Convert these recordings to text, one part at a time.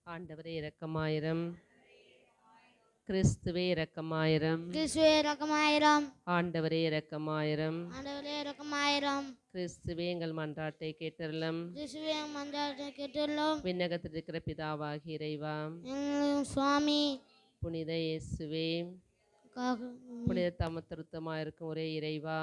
ஆண்டவரே இரக்கமாயிரம். கிறிஸ்துவே இரக்கமாயிரம். கிறிஸ்துவே இரக்கமாயிரம். ஆண்டவரே இரக்கமாயிரம். ஆண்டவரே இரக்கமாயிரம். கிறிஸ்துவே எங்கள் மன்றாட்டை கேட்டருளும். கிறிஸ்துவே மன்றாட்டை கேட்டருளும். விண்ணகத்தில் இருக்கிற பிதாவாகிய இறைவா, எங்கள் சுவாமி புனித இயேசுவே, புனித தமத்திருத்தமாயிருக்கும் ஒரே இறைவா,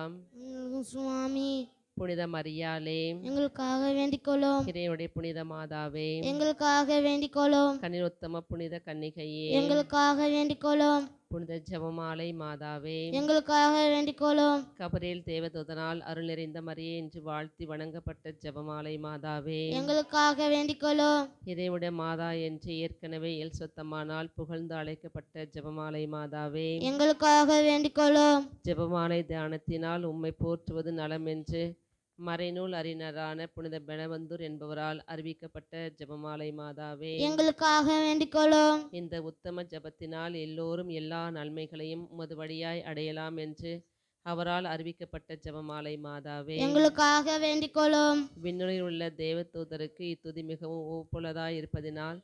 சுவாமி புனித மரியாளே, எங்களுக்காக வேண்டிக்கொள்ளும். இறைவனுடைய புனித மாதாவே, எங்களுக்காக வேண்டிக்கொள்ளும். கனிருத்தம புனித கன்னிகையே, எங்களுக்காக வேண்டிக்கொள்ளும். புனித ஜெபமாலை மாதாவே, எங்களுக்காக வேண்டிக்கொள்ளும். கபரேல் தேவதூதனால் அருள் நிறைந்த மரியே என்று வாழ்த்தி வணங்கப்பட்ட ஜெபமாலை மாதாவே, எங்களுக்காக வேண்டிக்கொள்ளும். இறைவனுடைய மாதா என்று ஏற்கனவே எல்சொத்தம்மானால் புகழ்ந்து அழைக்கப்பட்ட ஜெபமாலை மாதாவே, எங்களுக்காக வேண்டிக்கொள்ளும். ஜெபமாலை தியானத்தினால் உம்மை போற்றுவது நலம் என்று மறைநூல் அறிஞரான புனித பெனவந்தூர் என்பவரால் அறிவிக்கப்பட்ட ஜெபமாலை மாதாவே, எங்களுக்காக வேண்டிக்கொள்ளும். இந்த உத்தம ஜெபத்தினால் எல்லோரும் எல்லா நன்மைகளையும் உமது வழியாய் அடையலாம் என்று அவரால் அறிவிக்கப்பட்ட ஜெபமாலை மாதாவே, எங்களுக்காக வேண்டிக்கொள்ளும். விண்ணுலகில் உள்ள தேவதூதருக்கு இத்துதி மிகவும் ஒப்புள்ளதாய் இருப்பதினால்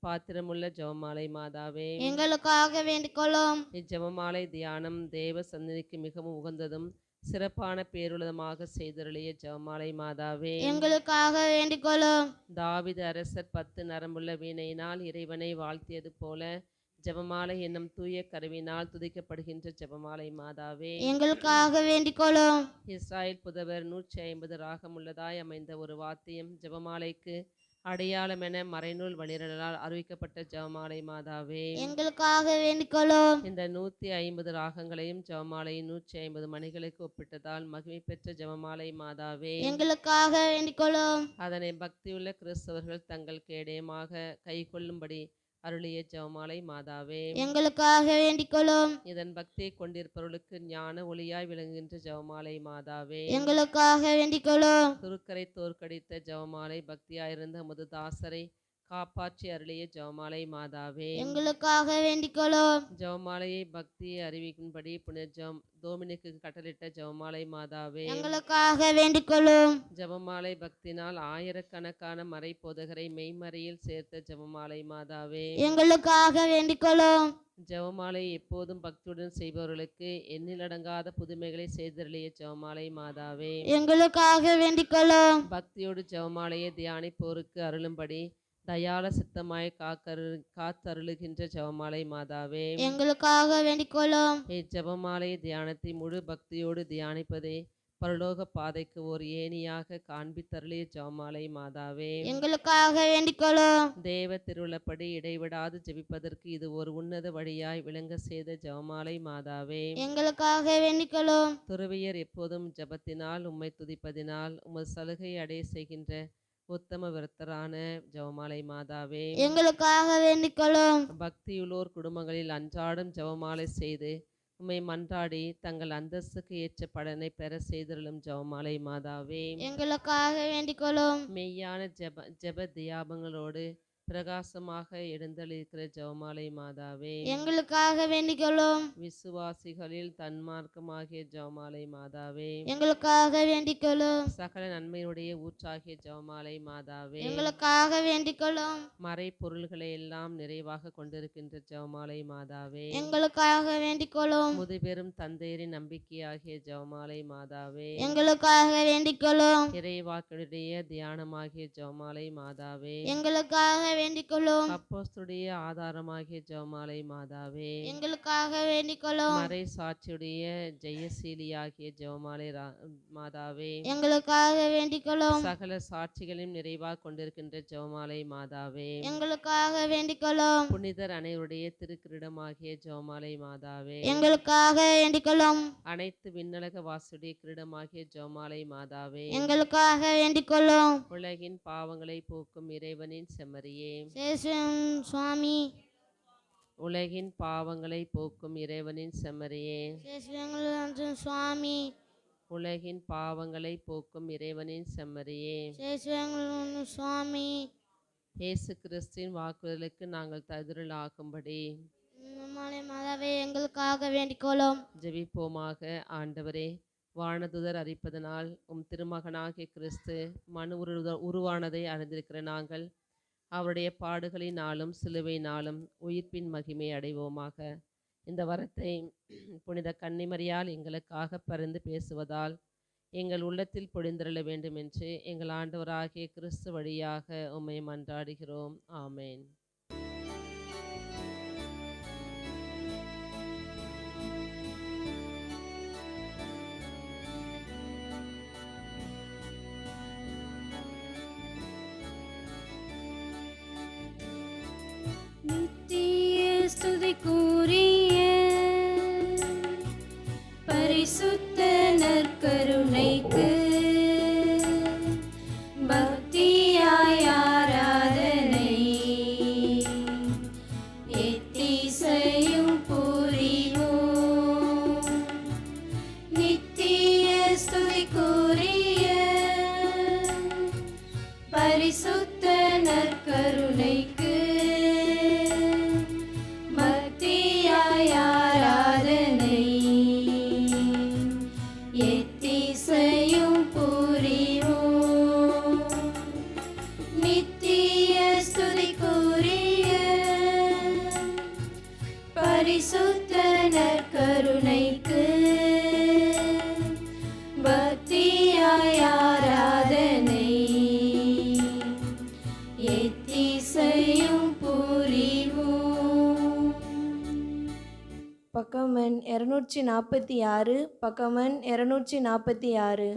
பாத்திரமுள்ள ஜெபமாலை மாதாவே, எங்களுக்காக வேண்டிக்கொள்ளும். இஜெபமாலை தியானம் தேவ சந்நிதிக்கு மிகவும் உகந்ததும் சிறப்பான பேருள்ளதுமாக செய்தருளிய ஜெபமாலை மாதாவே, எங்களுக்காக வேண்டிக்கொள்ளும். தாவீது அரசர் 10 நரம்புள்ள வீணையினால் இறைவனை வாழ்த்தியது போல ஜெபமாலை என்னும் தூய கருவினால் துதிக்கப்படுகின்ற ஜெபமாலை மாதாவே, எங்களுக்காக வேண்டிக்கொள்ளும். இஸ்ராயேல் புதவர் 150 ராகம் உள்ளதாய் அமைந்த ஒரு வாத்தியம் ஜெபமாலைக்கு அடையாளமென மறைநூல் வழிகளால் அறிவிக்கப்பட்ட ஜெபமாலை மாதாவே, எங்களுக்காக வேண்டிக்கொள்ளும். இந்த 150 ராகங்களையும் ஜெபமாலையின் 150 மணிகளுக்கு ஒப்பிட்டதால் மகிமை பெற்ற ஜெபமாலை மாதாவே, எங்களுக்காக வேண்டிக்கொள்ளும். அதனை பக்தியுள்ள கிறிஸ்தவர்கள் தங்கள் கேடயமாக கைக்கொள்ளும்படி அருளிய ஜெபமாலை மாதாவே, எங்களுக்காக வேண்டிக்கொள்ளும். இதன் பக்தியை கொண்டிருப்பவர்களுக்கு ஞான ஒளியாய் விளங்குகின்ற ஜெபமாலை மாதாவே, எங்களுக்காக வேண்டிக்கொள்ளும். துருக்கரை தோற்கடித்த ஜெபமாலை பக்தியாயிருந்த உமது தாசரை காப்பாற்றி அருளிய ஜெபமாலை மாதாவே, எங்களுக்காக வேண்டிக்கொள்ளும். ஜெபமாலையை பக்தியை அறிவிக்கும்படி புனித டோமினிக்கு கட்டளிட்ட ஜெபமாலை மாதாவே, எங்களுக்காக வேண்டிக்கொள்ளும். ஜெபமாலை பக்தினால் ஆயிரக்கணக்கான மறை போதகரை மெய்மறையில் சேர்த்த ஜெபமாலை மாதாவே, எங்களுக்காக வேண்டிக்கொள்ளும். ஜெபமாலை எப்போதும் பக்தியுடன் செய்பவர்களுக்கு எண்ணிலடங்காத புதுமைகளை செய்தருளிய ஜெபமாலை மாதாவே, எங்களுக்காக வேண்டிக்கொள்ளும். பக்தியோடு ஜெபமாலையை தியானிப்போருக்கு அருளும்படி தயால சித்தமாய் காத்தருளுகின்ற ஜெபமாலை மாதாவே, எங்களுக்காக வேண்டிக்கொள்ளும். இஜெபமாலை தியானத்தை முழு பக்தியோடு தியானிப்பதே பரலோக பாதைக்கு ஓர் ஏணியாக காண்பித்தருளிய ஜெபமாலை மாதாவே, எங்களுக்காக வேண்டிக்கொள்ளும். தேவ திருவுளப்படி இடைவிடாது ஜெபிப்பதற்கு இது ஒரு உன்னத வழியாய் விளங்க செய்த ஜெபமாலை மாதாவே, எங்களுக்காக வேண்டிக்கொள்ளும். துறவியர் எப்போதும் ஜெபத்தினால் உம்மை துதிப்பதினால் உமது சலுகை அடைய செய்கின்ற உத்தம விரத்தரான ஜெபமாலை மாதாவே, எங்களுக்காக வேண்டிக்கொள்ளும். பக்தியுள்ளோர் குடும்பங்களில் அன்றாடம் ஜெபமாலை செய்து உம்மை மன்றாடி தங்கள் அந்தஸ்துக்கு ஏற்ற பலனை பெற செய்தருளும் ஜெபமாலை மாதாவே, எங்களுக்காக வேண்டிக்கொள்ளும். மெய்யான ஜெப தியாபங்களோடு பிரகாசமாக எழுந்தளிக்கிற ஜெபமாலை மாதாவே, எங்களுக்காக வேண்டிக்கொள்ளும். விசுவாசிகளில் தன்மார்க்கமாகிய ஜெபமாலை மாதாவே, எங்களுக்காக வேண்டிக்கொள்ளும். சகல நன்மையுடைய ஊற்றாகிய ஜெபமாலை மாதாவே, எங்களுக்காக வேண்டிக்கொள்ளும். மறை பொருள்களை எல்லாம் நிறைவாக கொண்டிருக்கின்ற ஜெபமாலை மாதாவே, எங்களுக்காக வேண்டிக்கொள்ளும். முதுபெரும் தந்தையரின் நம்பிக்கையாகிய ஜெபமாலை மாதாவே, எங்களுக்காக வேண்டிக்கொள்ளும். இறைவாக்கினுடைய தியானமாகிய ஜெபமாலை மாதாவே, எங்களுக்காக வேண்டிக்கொள்ளும். அப்போஸ்தலருடைய ஆதாரமாகிய ஜெபமாலை மாதாவே, எங்களுக்காக வேண்டிக்கொள்ளும். மறை சாட்சியுடைய ஜெயசீலியாகிய ஜெபமாலை மாதாவே, எங்களுக்காக வேண்டிக்கொள்ளும். சகல சாட்சிகளையும் நிறைவாக கொண்டிருக்கின்ற ஜெபமாலை மாதாவே, எங்களுக்காக வேண்டிக்கொள்ளும். புனிதர் அனைவருடைய திருக்கிரீடமாகிய ஜெபமாலை மாதாவே, எங்களுக்காக வேண்டிக்கொள்ளும். அனைத்து விண்ணலக வாசுடைய கிரீடமாகிய ஜெபமாலை மாதாவே, எங்களுக்காக வேண்டிக்கொள்ளும். உலகின் பாவங்களை போக்கும் இறைவனின் செம்மறியே, சுவாமி உலகின் பாவங்களை போக்கும் இறைவனின் செம்மறியே, சுவாமி உலகின் பாவங்களை போக்கும் இறைவனின் செம்மறியே, சுவாமி இயேசு கிறிஸ்துவின் வாக்குறுதலுக்கு நாங்கள் தகுதியாகும்படி மாதாவே எங்களுக்காக வேண்டிக்கொள்ளும். ஜெபிப்போமாக. ஆண்டவரே, வானதுதர் அறிப்பதனால் உம் திருமகனாகிய கிறிஸ்து மனு உருவானதை அறிந்திருக்கிற நாங்கள் அவருடைய பாடுகளினாலும் சிலுவையினாலும் உயிர்ப்பின் மகிமை அடைவோமாக. இந்த வரத்தை புனித கன்னிமரியால் எங்களுக்காக பரிந்து பேசுவதால் எங்கள் உள்ளத்தில் பொழிந்திருள வேண்டும் என்று எங்கள் ஆண்டவராகிய கிறிஸ்து வழியாக உம்மை மன்றாடுகிறோம். ஆமேன். நித்திய ஸ்துதிக்குரிய பரிசுத்த நற்கருணைக்கு பக்தியாய் ஆராதனை எத்திசையும் புரிவோம். நித்திய ஸ்துதிக்குரிய பரிசுத்த நற்கருணைக்கு பரிசுத்த நற்கருணைக்கு பக்தியாய் ஆராதனை எத்திசையும் புரிவோம். பக்கம் எண் 246, பக்கம் எண் 246.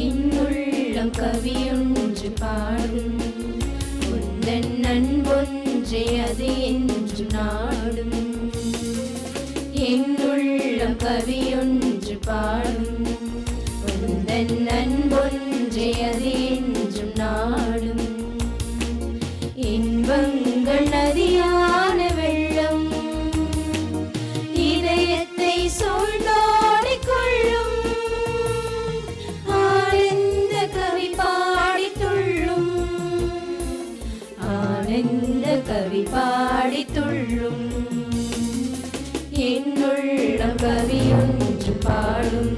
என்னுள்ளம் கவியொன்று பாடும் உந்தன் அன்பொன்றே அது என்று நாடும். என்னுள்ளம் கவியொன்று பாடும் உந்தன் அன்பொன்றே அது என்று நாடும். இன்பங்கள் நதியான வெள்ளம் இதயத்தை சூழ்ந்தோடிக் கொள்ளும். ஆனந்த கவி பாடி துள்ளும், ஆனந்த கவி பாடி துள்ளும். என்னுள்ளம் கவியொன்று பாடும்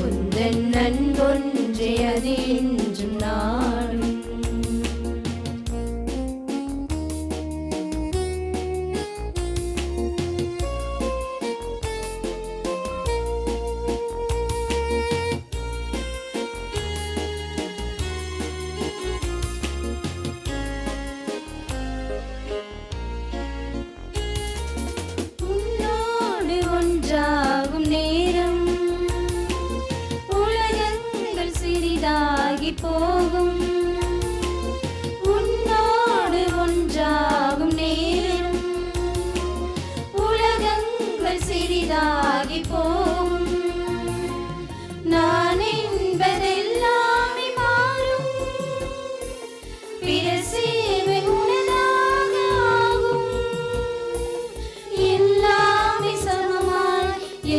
உந்தன் அன்பொன்றே அது என்றும் நாடும். போகும் உன்னோடு ஒன்றாகும் நேரம் உலகங்கள் சிறிதாகி போகும். நான் என்பதெல்லாமே மாறும், பிற சேவை உனதாக ஆகும். எல்லாமே சமமாய்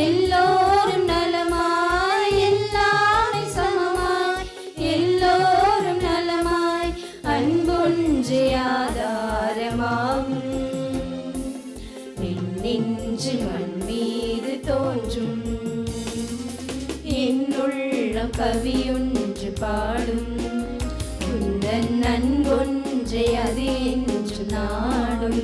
எல்லோரும் நலமாய், எல்லாமே சமமாய் எல்லோரும் நலமாய் அன்பொன்றே ஆதாரமாகும். நெஞ்சு மண் மீது தோன்றும் என்னுள்ளம் கவியொன்று பாடும் உந்தன் அன்பொன்றே அது என்று நாடும்.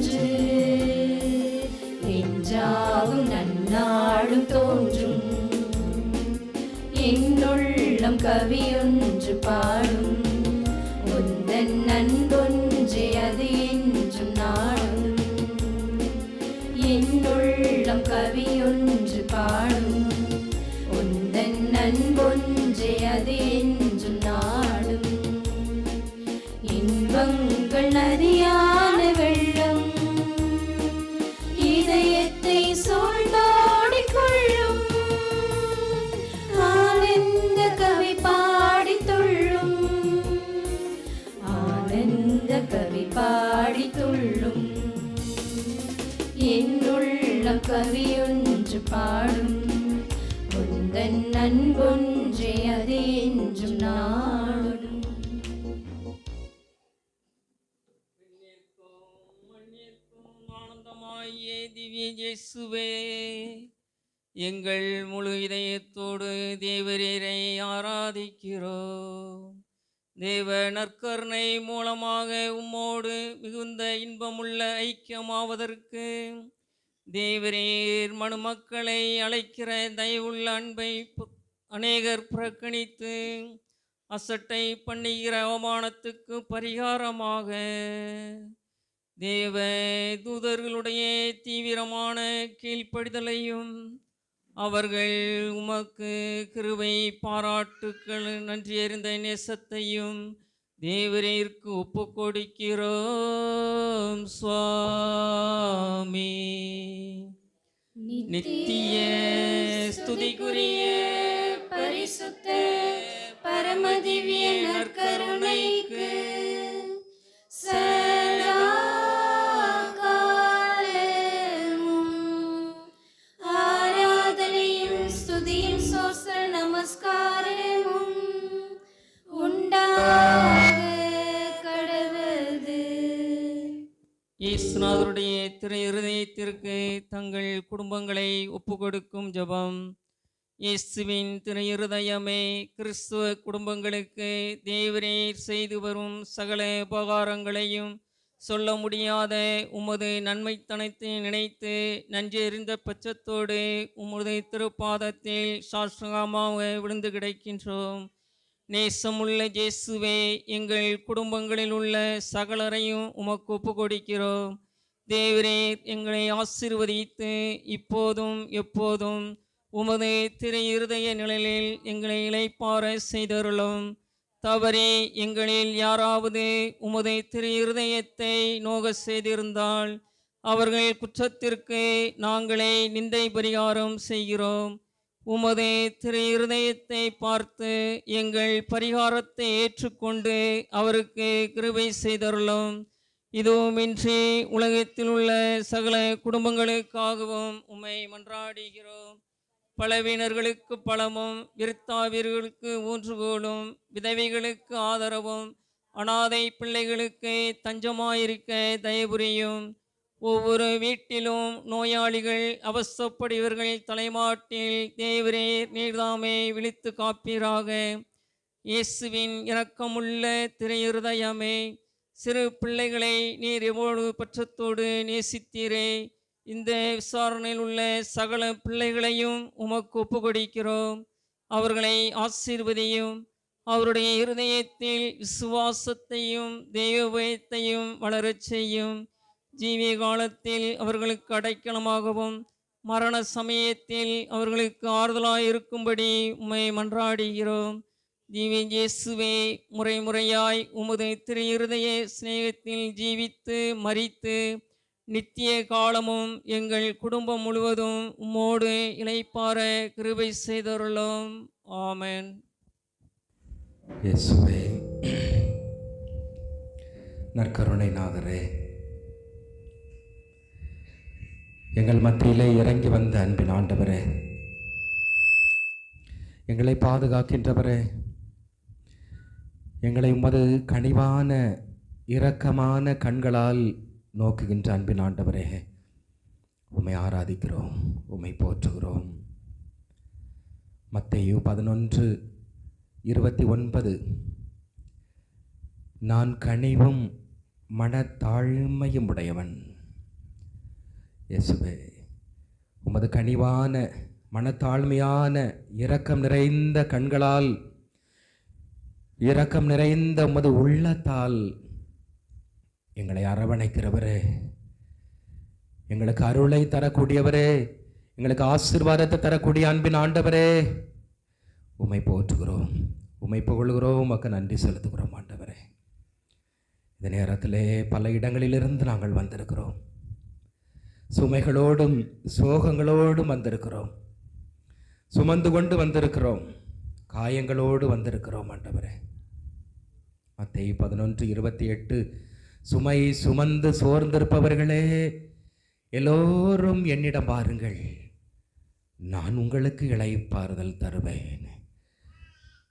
ஒன்று என்றாகும் நன்னாடும் தோன்றும் என்னுள்ளம் கவியொன்று பாடும் உந்தன் அன்பொன்றே அது என்றும் நாடும் என்னுள்ளம் கவியொன்று பாடும் உந்தன் அன்பொன்றே அது என்றும் நாடும் இன்பங்கள் நதியான வெள்ளம் இதயத்தை சூழ்ந்தோடிக் கொள்ளும் ஆனந்த கவி பாடி துள்ளும் ஆனந்த கவி பாடி துள்ளும் என்னுள்ளம் கவியொன்று பாடும் உந்தன் அன்பொன்றே அது என்றும் நாடும். ஆனந்தமாயே திவ்ய இயேசுவே, எங்கள் முழு இதயத்தோடு தேவரீரை ஆராதிக்கிறோம். தேவ நற்கருணை மூலமாக உம்மோடு மிகுந்த இன்பமுள்ள ஐக்கியமாவதற்கு தேவரீர் மனுமக்களை அழைக்கிற தயவுள்ள அன்பை அநேகர் புறக்கணித்து அசட்டை பண்ணுகிற அவமானத்துக்கு பரிகாரமாக தேவ தூதர்களுடைய தீவிரமான கீழ்ப்படிதலையும் அவர்கள் உமக்கு கிருபை பாராட்டுக்கள் நன்றியறிந்த நேசத்தையும் தேவரீர்க்கு ஒப்பு கொடுக்கிறோம் சுவாமி. நித்திய ஸ்துதிக்குரிய பரிசுத்த பரமதிவ்ய நற்கருணைக்கு சதா காலமும் ஆராதனையும் ஸ்துதியும் சோஸ்திர நமஸ்காரமும் உண்டாக கடவது. இயேசுநாதருடைய திரு இருதயத்திற்கு தங்கள் குடும்பங்களை ஒப்புக்கொடுக்கும் ஜெபம். இயேசுவின் திரு இருதயமே, கிறிஸ்துவ குடும்பங்களுக்கு தேவரீர் செய்து வரும் சகல உபகாரங்களையும் சொல்ல முடியாத உமது நன்மைத்தனத்தை நினைத்து நன்றெறிந்த பட்சத்தோடு உமது திருப்பாதத்தில் சாஷ்டகமாக விழுந்து கிடக்கின்றோம். நேசமுள்ள இயேசுவே, எங்கள் குடும்பங்களில் உள்ள சகலரையும் உமக்கு ஒப்பு கொடுக்கிறோம். தேவரீர் எங்களை ஆசீர்வதித்து இப்போதும் எப்போதும் உமது திரு இருதய நிழலில் எங்களை இளைப்பாற செய்தருளும். தவறி எங்களில் யாராவது உமது திரு இருதயத்தை நோக செய்திருந்தால் அவர்கள் குற்றத்திற்கு நாங்களே நிந்தை பரிகாரம் செய்கிறோம். உமது திரு இருதயத்தை பார்த்து எங்கள் பரிகாரத்தை ஏற்றுக்கொண்டு அவருக்கு கிருபை செய்தருளும். இதுவுமின்றி உலகத்தில் உள்ள சகல குடும்பங்களுக்காகவும் உம்மை மன்றாடுகிறோம். பலவீனர்களுக்கு பலமும், விருத்தாவியர்களுக்கு ஊன்றுகோலும், விதவைகளுக்கு ஆதரவும், அனாதை பிள்ளைகளுக்கு தஞ்சமாயிருக்க தயவுரியும். ஒவ்வொரு வீட்டிலும் நோயாளிகள் அவசப்படுவர்கள் தலைமாட்டில் தேவரீர் நீர்தாமே விழித்து காப்பீராக. இயேசுவின் இரக்கமுள்ள திரு இருதயமே, சிறு பிள்ளைகளை நீர் எவ்வளவு பற்றத்தோடு நேசித்தீரே. இந்த விசாரணையில் உள்ள சகல பிள்ளைகளையும் உமக்கு ஒப்பு கொடுக்கிறோம். அவர்களை ஆசீர்வதியும். அவருடைய இருதயத்தில் விசுவாசத்தையும் தெய்வபயத்தையும் வளரச் செய்யும். ஜீவிய காலத்தில் அவர்களுக்கு அடைக்கலமாகவும் மரண சமயத்தில் அவர்களுக்கு ஆறுதலாயிருக்கும்படி உம்மை மன்றாடுகிறோம். ஜீவிய இயேசுவே, முறை முறையாய் உமது திரு இருதய சிநேகத்தில் ஜீவித்து மரித்து நித்திய காலமும் எங்கள் குடும்பம் முழுவதும் உம்மோடு இளைப்பாற கிருபை செய்தருளும். ஆமென். இயேசுவே, நற்கருணை நாதரே, எங்கள் மத்தியிலே இறங்கி வந்த அன்பின் ஆண்டவரே, எங்களை பாதுகாக்கின்றவரே, எங்களை உமது கனிவான இரக்கமான கண்களால் நோக்குகின்ற அன்பின் ஆண்டவரே, உம்மை ஆராதிக்கிறோம், உம்மை போற்றுகிறோம். மத்தேயு 11:29 நான் கனிவும் மனத்தாழ்மையும் உடையவன், இயேசுவே, உமது கனிவான மனத்தாழ்மையான இரக்கம் நிறைந்த கண்களால், இரக்கம் நிறைந்த உமது உள்ளத்தால் எங்களை அரவணைக்கிறவரே, எங்களுக்கு அருளை தரக்கூடியவரே, எங்களுக்கு ஆசீர்வாதத்தை தரக்கூடிய அன்பின் ஆண்டவரே, உம்மை போற்றுகிறோம், உம்மை புகழுகிறோம், உமக்கு நன்றி செலுத்துகிறோம் ஆண்டவரே. இந்த நேரத்திலே பல இடங்களிலிருந்து நாங்கள் வந்திருக்கிறோம். சுமைகளோடும் சோகங்களோடும் வந்திருக்கிறோம், சுமந்து கொண்டு வந்திருக்கிறோம், காயங்களோடு வந்திருக்கிறோம் ஆண்டவரே. மத்தேயு 11:28, சுமை சுமந்து சோர்ந்திருப்பவர்களே எல்லோரும் என்னிடம் பாருங்கள், நான் உங்களுக்கு இளைப்பாறுதல் தருவேன்.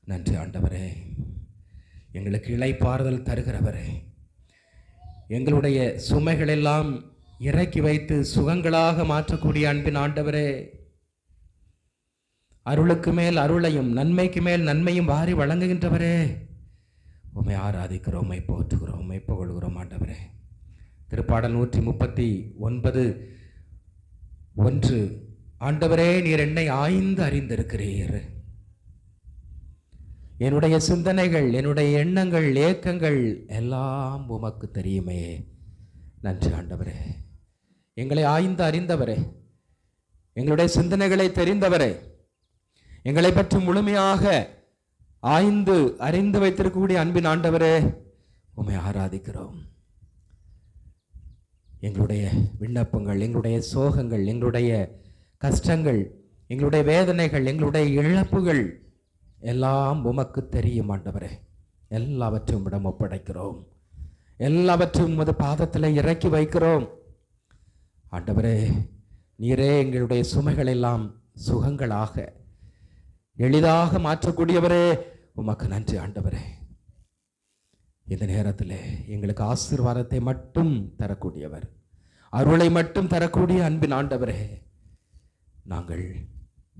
நன்றி ஆண்டவரே, எங்களுக்கு இளைப்பாறுதல் தருகிறவரே, எங்களுடைய சுமைகளெல்லாம் இறக்கி வைத்து சுகங்களாக மாற்றக்கூடிய அன்பின் ஆண்டவரே, அருளுக்கு மேல் அருளையும் நன்மைக்கு மேல் நன்மையும் வாரி வழங்குகின்றவரே, உம்மை ஆராதிக்கிறோம், உம்மை போற்றுகிறோம், உம்மை புகழுகிறோம் ஆண்டவரே. திருப்பாடல் 139:1, ஆண்டவரே நீர் என்னை ஆய்ந்து அறிந்திருக்கிறீர், என்னுடைய சிந்தனைகள், என்னுடைய எண்ணங்கள், ஏக்கங்கள் எல்லாம் உமக்கு தெரியுமே. நன்றி ஆண்டவரே, எங்களை ஆய்ந்து அறிந்தவரே, எங்களுடைய சிந்தனைகளை தெரிந்தவரே, எங்களை பற்றி முழுமையாக ஆய்ந்து அறிந்து வைத்திருக்கக்கூடிய அன்பின் ஆண்டவரே, உம்மை ஆராதிக்கிறோம். எங்களுடைய விண்ணப்பங்கள், எங்களுடைய சோகங்கள், எங்களுடைய கஷ்டங்கள், எங்களுடைய வேதனைகள், எங்களுடைய இழப்புகள் எல்லாம் உமக்கு தெரியும் ஆண்டவரே. எல்லாவற்றையும் உம்மிடம் ஒப்படைக்கிறோம், எல்லாவற்றையும் உமது பாதத்தில் இறக்கி வைக்கிறோம் ஆண்டவரே. நீரே எங்களுடைய சுமைகள் எல்லாம் சுகங்களாக எளிதாக மாற்றக்கூடியவரே, உமக்கு நன்றி ஆண்டவரே. இந்த நேரத்தில் எங்களுக்கு ஆசீர்வாதத்தை மட்டும் தரக்கூடியவர், அருளை மட்டும் தரக்கூடிய அன்பின் ஆண்டவரே, நாங்கள்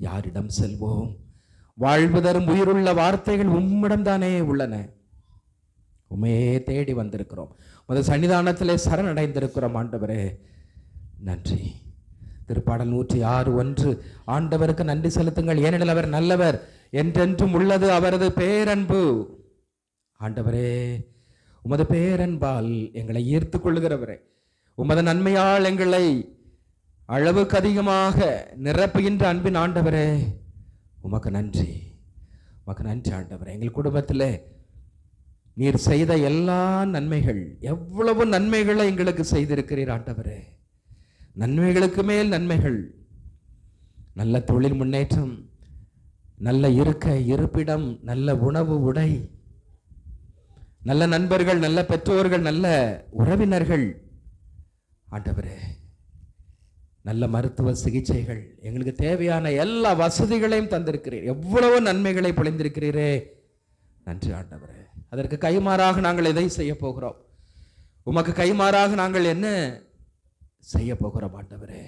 யாரிடம் செல்வோம்? வாழ்வு தரும் உயிருள்ள வார்த்தைகள் உம்மிடம் தானே உள்ளன. உம்மையே தேடி வந்திருக்கிறோம், உமது சன்னிதானத்திலே சரணடைந்திருக்கிறோம் ஆண்டவரே. நன்றி. திருப்பாடல் 106:1, ஆண்டவருக்கு நன்றி செலுத்துங்கள், ஏனெனில் அவர் நல்லவர், என்றென்றும் உள்ளது அவரது பேரன்பு. ஆண்டவரே, உமது பேரன்பால் எங்களை ஈர்த்து கொள்ளுகிறவரே, உமது நன்மையால் எங்களை அளவுக்கு அதிகமாக நிரப்புகின்ற அன்பின் ஆண்டவரே, உமக்கு நன்றி, உமக்கு நன்றி ஆண்டவரே. எங்கள் குடும்பத்தில் நீர் செய்த எல்லா நன்மைகள், எவ்வளவு நன்மைகளை எங்களுக்கு செய்திருக்கிறீர் ஆண்டவரே. நன்மைகளுக்கு மேல் நன்மைகள், நல்ல தொழில் முன்னேற்றம், நல்ல இருப்பிடம், நல்ல உணவு உடை, நல்ல நண்பர்கள், நல்ல பெற்றோர்கள், நல்ல உறவினர்கள் ஆண்டவரே, நல்ல மருத்துவ சிகிச்சைகள், எங்களுக்கு தேவையான எல்லா வசதிகளையும் தந்திருக்கிறீர். எவ்வளவு நன்மைகளை பொழிந்திருக்கிறீரே, நன்றி ஆண்டவரே. அதற்கு கைமாறாக நாங்கள் எதை செய்ய போகிறோம்? உமக்கு கைமாறாக நாங்கள் என்ன செய்ய போகிறோம் ஆண்டவரே?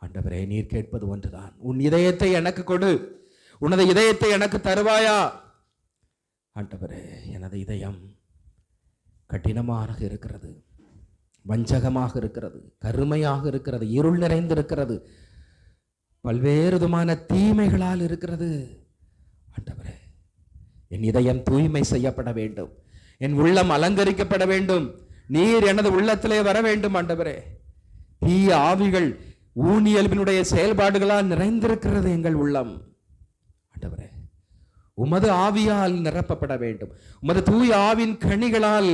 ஆண்டவரே, நீர் கேட்பது ஒன்றுதான், உன் இதயத்தை எனக்கு கொடு, உனது இதயத்தை எனக்கு தருவாயா? ஆண்டவரே, எனது இதயம் கடினமாக இருக்கிறது, வஞ்சகமாக இருக்கிறது, கருமையாக இருக்கிறது, இருள் நிறைந்திருக்கிறது, பல்வேறு விதமான தீமைகளால் இருக்கிறது. ஆண்டவரே, என் இதயம் தூய்மை செய்யப்பட வேண்டும், என் உள்ளம் அலங்கரிக்கப்பட வேண்டும், நீர் எனது உள்ளத்திலே வர வேண்டும் ஆண்டவரே. தீய ஆவிகள், ஊனியல்பினுடைய செயல்பாடுகளால் நிறைந்திருக்கிறது எங்கள் உள்ளம் ஆண்டவரே. உமது ஆவியால் நிரப்பப்பட வேண்டும், உமது தூய ஆவின் கனிகளால்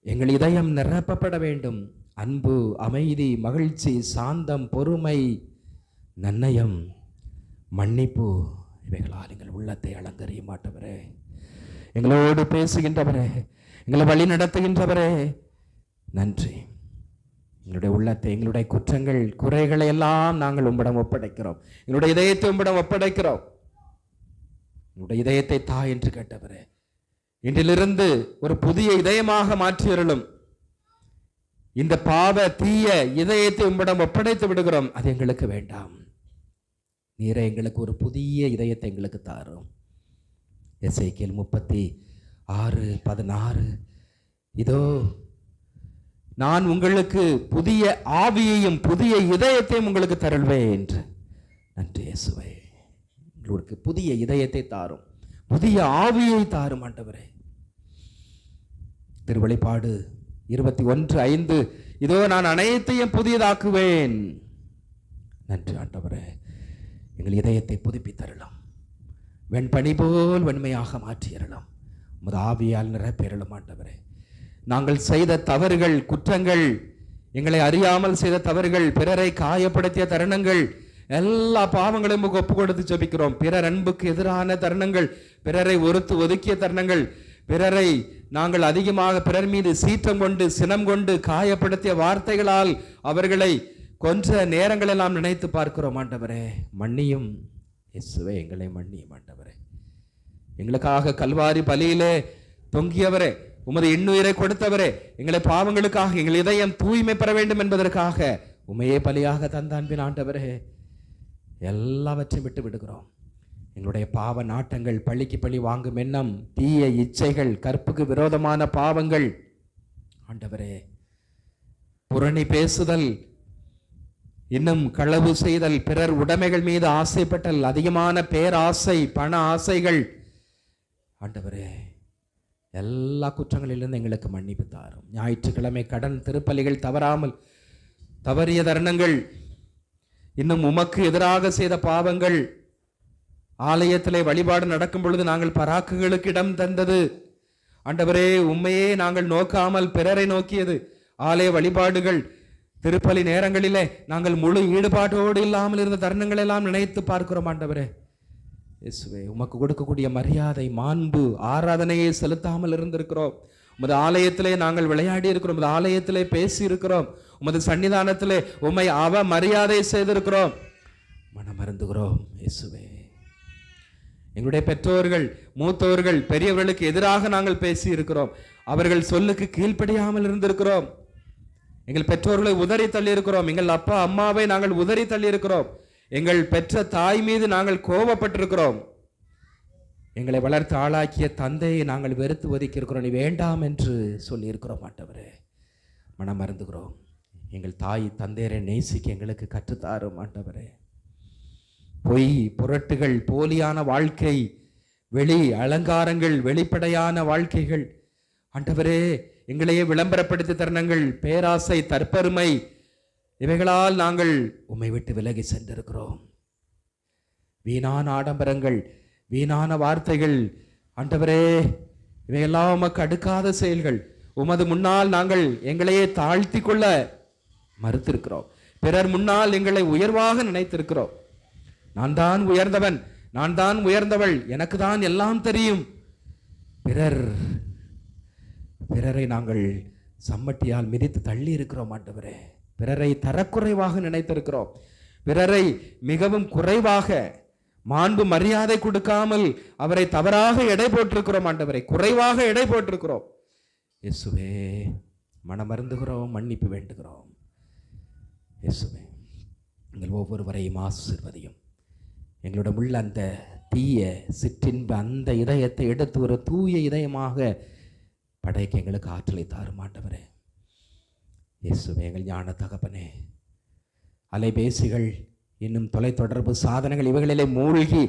எங்கள் இதயம் நிரப்பப்பட வேண்டும். அன்பு, அமைதி, மகிழ்ச்சி, சாந்தம், பொறுமை, நன்னயம், மன்னிப்பு, இவைகளால் எங்கள் உள்ளத்தை அலங்கரியும் ஆண்டவரே. எங்களோடு பேசுகின்றவரே, எங்களை வழி நடத்துகின்றவரே, நன்றி. எங்களுடைய உள்ளத்தை, எங்களுடைய குற்றங்கள், குறைகளை எல்லாம் நாங்கள் உம்மிடம் ஒப்படைக்கிறோம். எங்களுடைய இதயத்தை உம்மிடம் ஒப்படைக்கிறோம். உங்களுடைய இதயத்தை தா என்று கேட்டவரே, இன்றிலிருந்து ஒரு புதிய இதயமாக மாற்றியருளும். இந்த பாவ தீய இதயத்தை உம்மிடம் ஒப்படைத்து விடுகிறோம், அது எங்களுக்கு வேண்டாம். நீரே எங்களுக்கு ஒரு புதிய இதயத்தை எங்களுக்கு தாரும். எசேக்கியேல் 36:16, இதோ நான் உங்களுக்கு புதிய ஆவியையும் புதிய இதயத்தையும் உங்களுக்கு தருவேன் என்று. நன்றி இயேசுவே. உங்களுக்கு புதிய இதயத்தை தாரும், புதிய ஆவியை தாரும் ஆண்டவரே. திருவெளிப்பாடு 21:5, இதோ நான் அனைத்தையும் புதியதாக்குவேன். நன்றி ஆண்டவரே. எங்கள் இதயத்தை புதுப்பித்தரலாம், வெண்பனி போல் வெண்மையாக மாற்றியறலாம். உமது ஆவியால் நிரப்பியறலாம் ஆண்டவரே. நாங்கள் செய்த தவறுகள், குற்றங்கள், எங்களை அறியாமல் செய்த தவறுகள், பிறரை காயப்படுத்திய தருணங்கள், எல்லா பாவங்களையும் ஒப்பு கொடுத்து ஜெபிக்கிறோம். பிறர் அன்புக்கு எதிரான தருணங்கள், பிறரை ஒருத்து ஒதுக்கிய தருணங்கள், பிறரை நாங்கள் அதிகமாக பிறர் மீது சீற்றம் கொண்டு சினம் கொண்டு காயப்படுத்திய வார்த்தைகளால் அவர்களை கொன்ற நேரங்களெல்லாம் நினைத்து பார்க்கிறோம் ஆண்டவரே. மன்னியும் இயேசுவே, எங்களை மன்னியும் ஆண்டவரே. எங்களுக்காக கல்வாரி பலியிலே தொங்கியவரே, உமது இன்னுயிரை கொடுத்தவரே, எங்களை பாவங்களுக்காக எங்கள் இதயம் தூய்மை பெற வேண்டும் என்பதற்காக உமையே பலியாக தந்தான்பின் ஆண்டவரே, எல்லாவற்றையும் விட்டு விடுகிறோம். எங்களுடைய பாவ நாட்டங்கள், பழிக்கு பழி வாங்கும் எண்ணம், தீய இச்சைகள், கற்புக்கு விரோதமான பாவங்கள் ஆண்டவரே, புரணி பேசுதல், இன்னும் களவு செய்தல், பிறர் உடைமைகள் மீது ஆசைப்பட்டல், அதிகமான பேராசை, பண ஆசைகள் ஆண்டவரே, எல்லா குற்றங்களிலிருந்து எங்களுக்கு மன்னிப்பு தாரும். ஞாயிற்றுக்கிழமை கடன் திருப்பலிகள் தவறாமல் தவறிய தருணங்கள், இன்னும் உமக்கு எதிராக செய்த பாவங்கள், ஆலயத்திலே வழிபாடு நடக்கும் பொழுது நாங்கள் பராக்குகளுக்கு இடம் தந்தது ஆண்டவரே, உண்மையே நாங்கள் நோக்காமல் பிறரை நோக்கியது, ஆலய வழிபாடுகள் திருப்பலி நேரங்களிலே நாங்கள் முழு ஈடுபாட்டோடு இல்லாமல் இருந்த தருணங்கள் எல்லாம் நினைத்து பார்க்கிறோம் ஆண்டவரே. இயேசுவே, உமக்கு கொடுக்கக்கூடிய மரியாதை, மாண்பு, ஆராதனையை செலுத்தாமல் இருந்திருக்கிறோம். உமது ஆலயத்திலே நாங்கள் விளையாடி இருக்கிறோம், உமது ஆலயத்திலே பேசி இருக்கிறோம், உமது சன்னிதானத்திலே உம்மை மரியாதை செய்திருக்கிறோம். மனமருந்துகிறோம் இயேசுவே. எங்களுடைய பெற்றோர்கள், மூத்தோர்கள், பெரியவர்களுக்கு எதிராக நாங்கள் பேசி இருக்கிறோம், அவர்கள் சொல்லுக்கு கீழ்ப்படியாமல் இருந்திருக்கிறோம். எங்கள் பெற்றோர்களை உதறி தள்ளி இருக்கிறோம், எங்கள் அப்பா அம்மாவை நாங்கள் உதறி தள்ளி இருக்கிறோம், எங்கள் பெற்ற தாய் மீது நாங்கள் கோபப்பட்டிருக்கிறோம், எங்களை வளர்த்து ஆளாக்கிய தந்தையை நாங்கள் வெறுத்து ஒதுக்கி இருக்கிறோம், நீ வேண்டாம் என்று சொல்லி இருக்கிறோம் ஆண்டவரே. மனம் மறந்துகிறோம். எங்கள் தாய் தந்தையரை நேசிக்க எங்களுக்கு கற்றுத்தாரும் ஆண்டவரே. பொய், புரட்டுகள், போலியான வாழ்க்கை, வெளி அலங்காரங்கள், வெளிப்படையான வாழ்க்கைகள் ஆண்டவரே, எங்களையே விளம்பரப்படுத்தி தருணங்கள், பேராசை, தற்பெருமை, இவைகளால் நாங்கள் உம்மை விட்டு விலகி சென்றிருக்கிறோம். வீணான ஆடம்பரங்கள், வீணான வார்த்தைகள் ஆண்டவரே, இவையெல்லாம் உமக்கு அடுக்காத செயல்கள். உமது முன்னால் நாங்கள் எங்களையே தாழ்த்தி கொள்ள மறுத்திருக்கிறோம். பிறர் முன்னால் எங்களை உயர்வாக நினைத்திருக்கிறோம். நான் தான் உயர்ந்தவன், நான் தான் உயர்ந்தவள், எனக்கு தான் எல்லாம் தெரியும். பிறரை நாங்கள் சம்மட்டியால் மிதித்து தள்ளி இருக்கிறோம் ஆண்டவரே. பிறரை தரக்குறைவாக நினைத்திருக்கிறோம், பிறரை மிகவும் குறைவாக மாண்பு மரியாதை கொடுக்காமல் அவரை தவறாக எடை போட்டிருக்கிறோம் ஆண்டவரை, குறைவாக எடை போட்டிருக்கிறோம். இயேசுவே, மனமருந்துகிறோம், மன்னிப்பு வேண்டுகிறோம். இயேசுவே, எங்கள் ஒவ்வொருவரையும் ஆசீர்வதியும். எங்களோட உள்ள அந்த தீய சிற்றின்ப அந்த இதயத்தை எடுத்து ஒரு தூய இதயமாக படைக்க எங்களுக்கு ஆற்றலை தாரும் ஆண்டவரே. இயேசுவே, எங்கள் ஞான தகப்பனே, அலைபேசிகள், இன்னும் தொலைத்தொடர்பு சாதனங்கள், இவைகளிலே மூழ்கி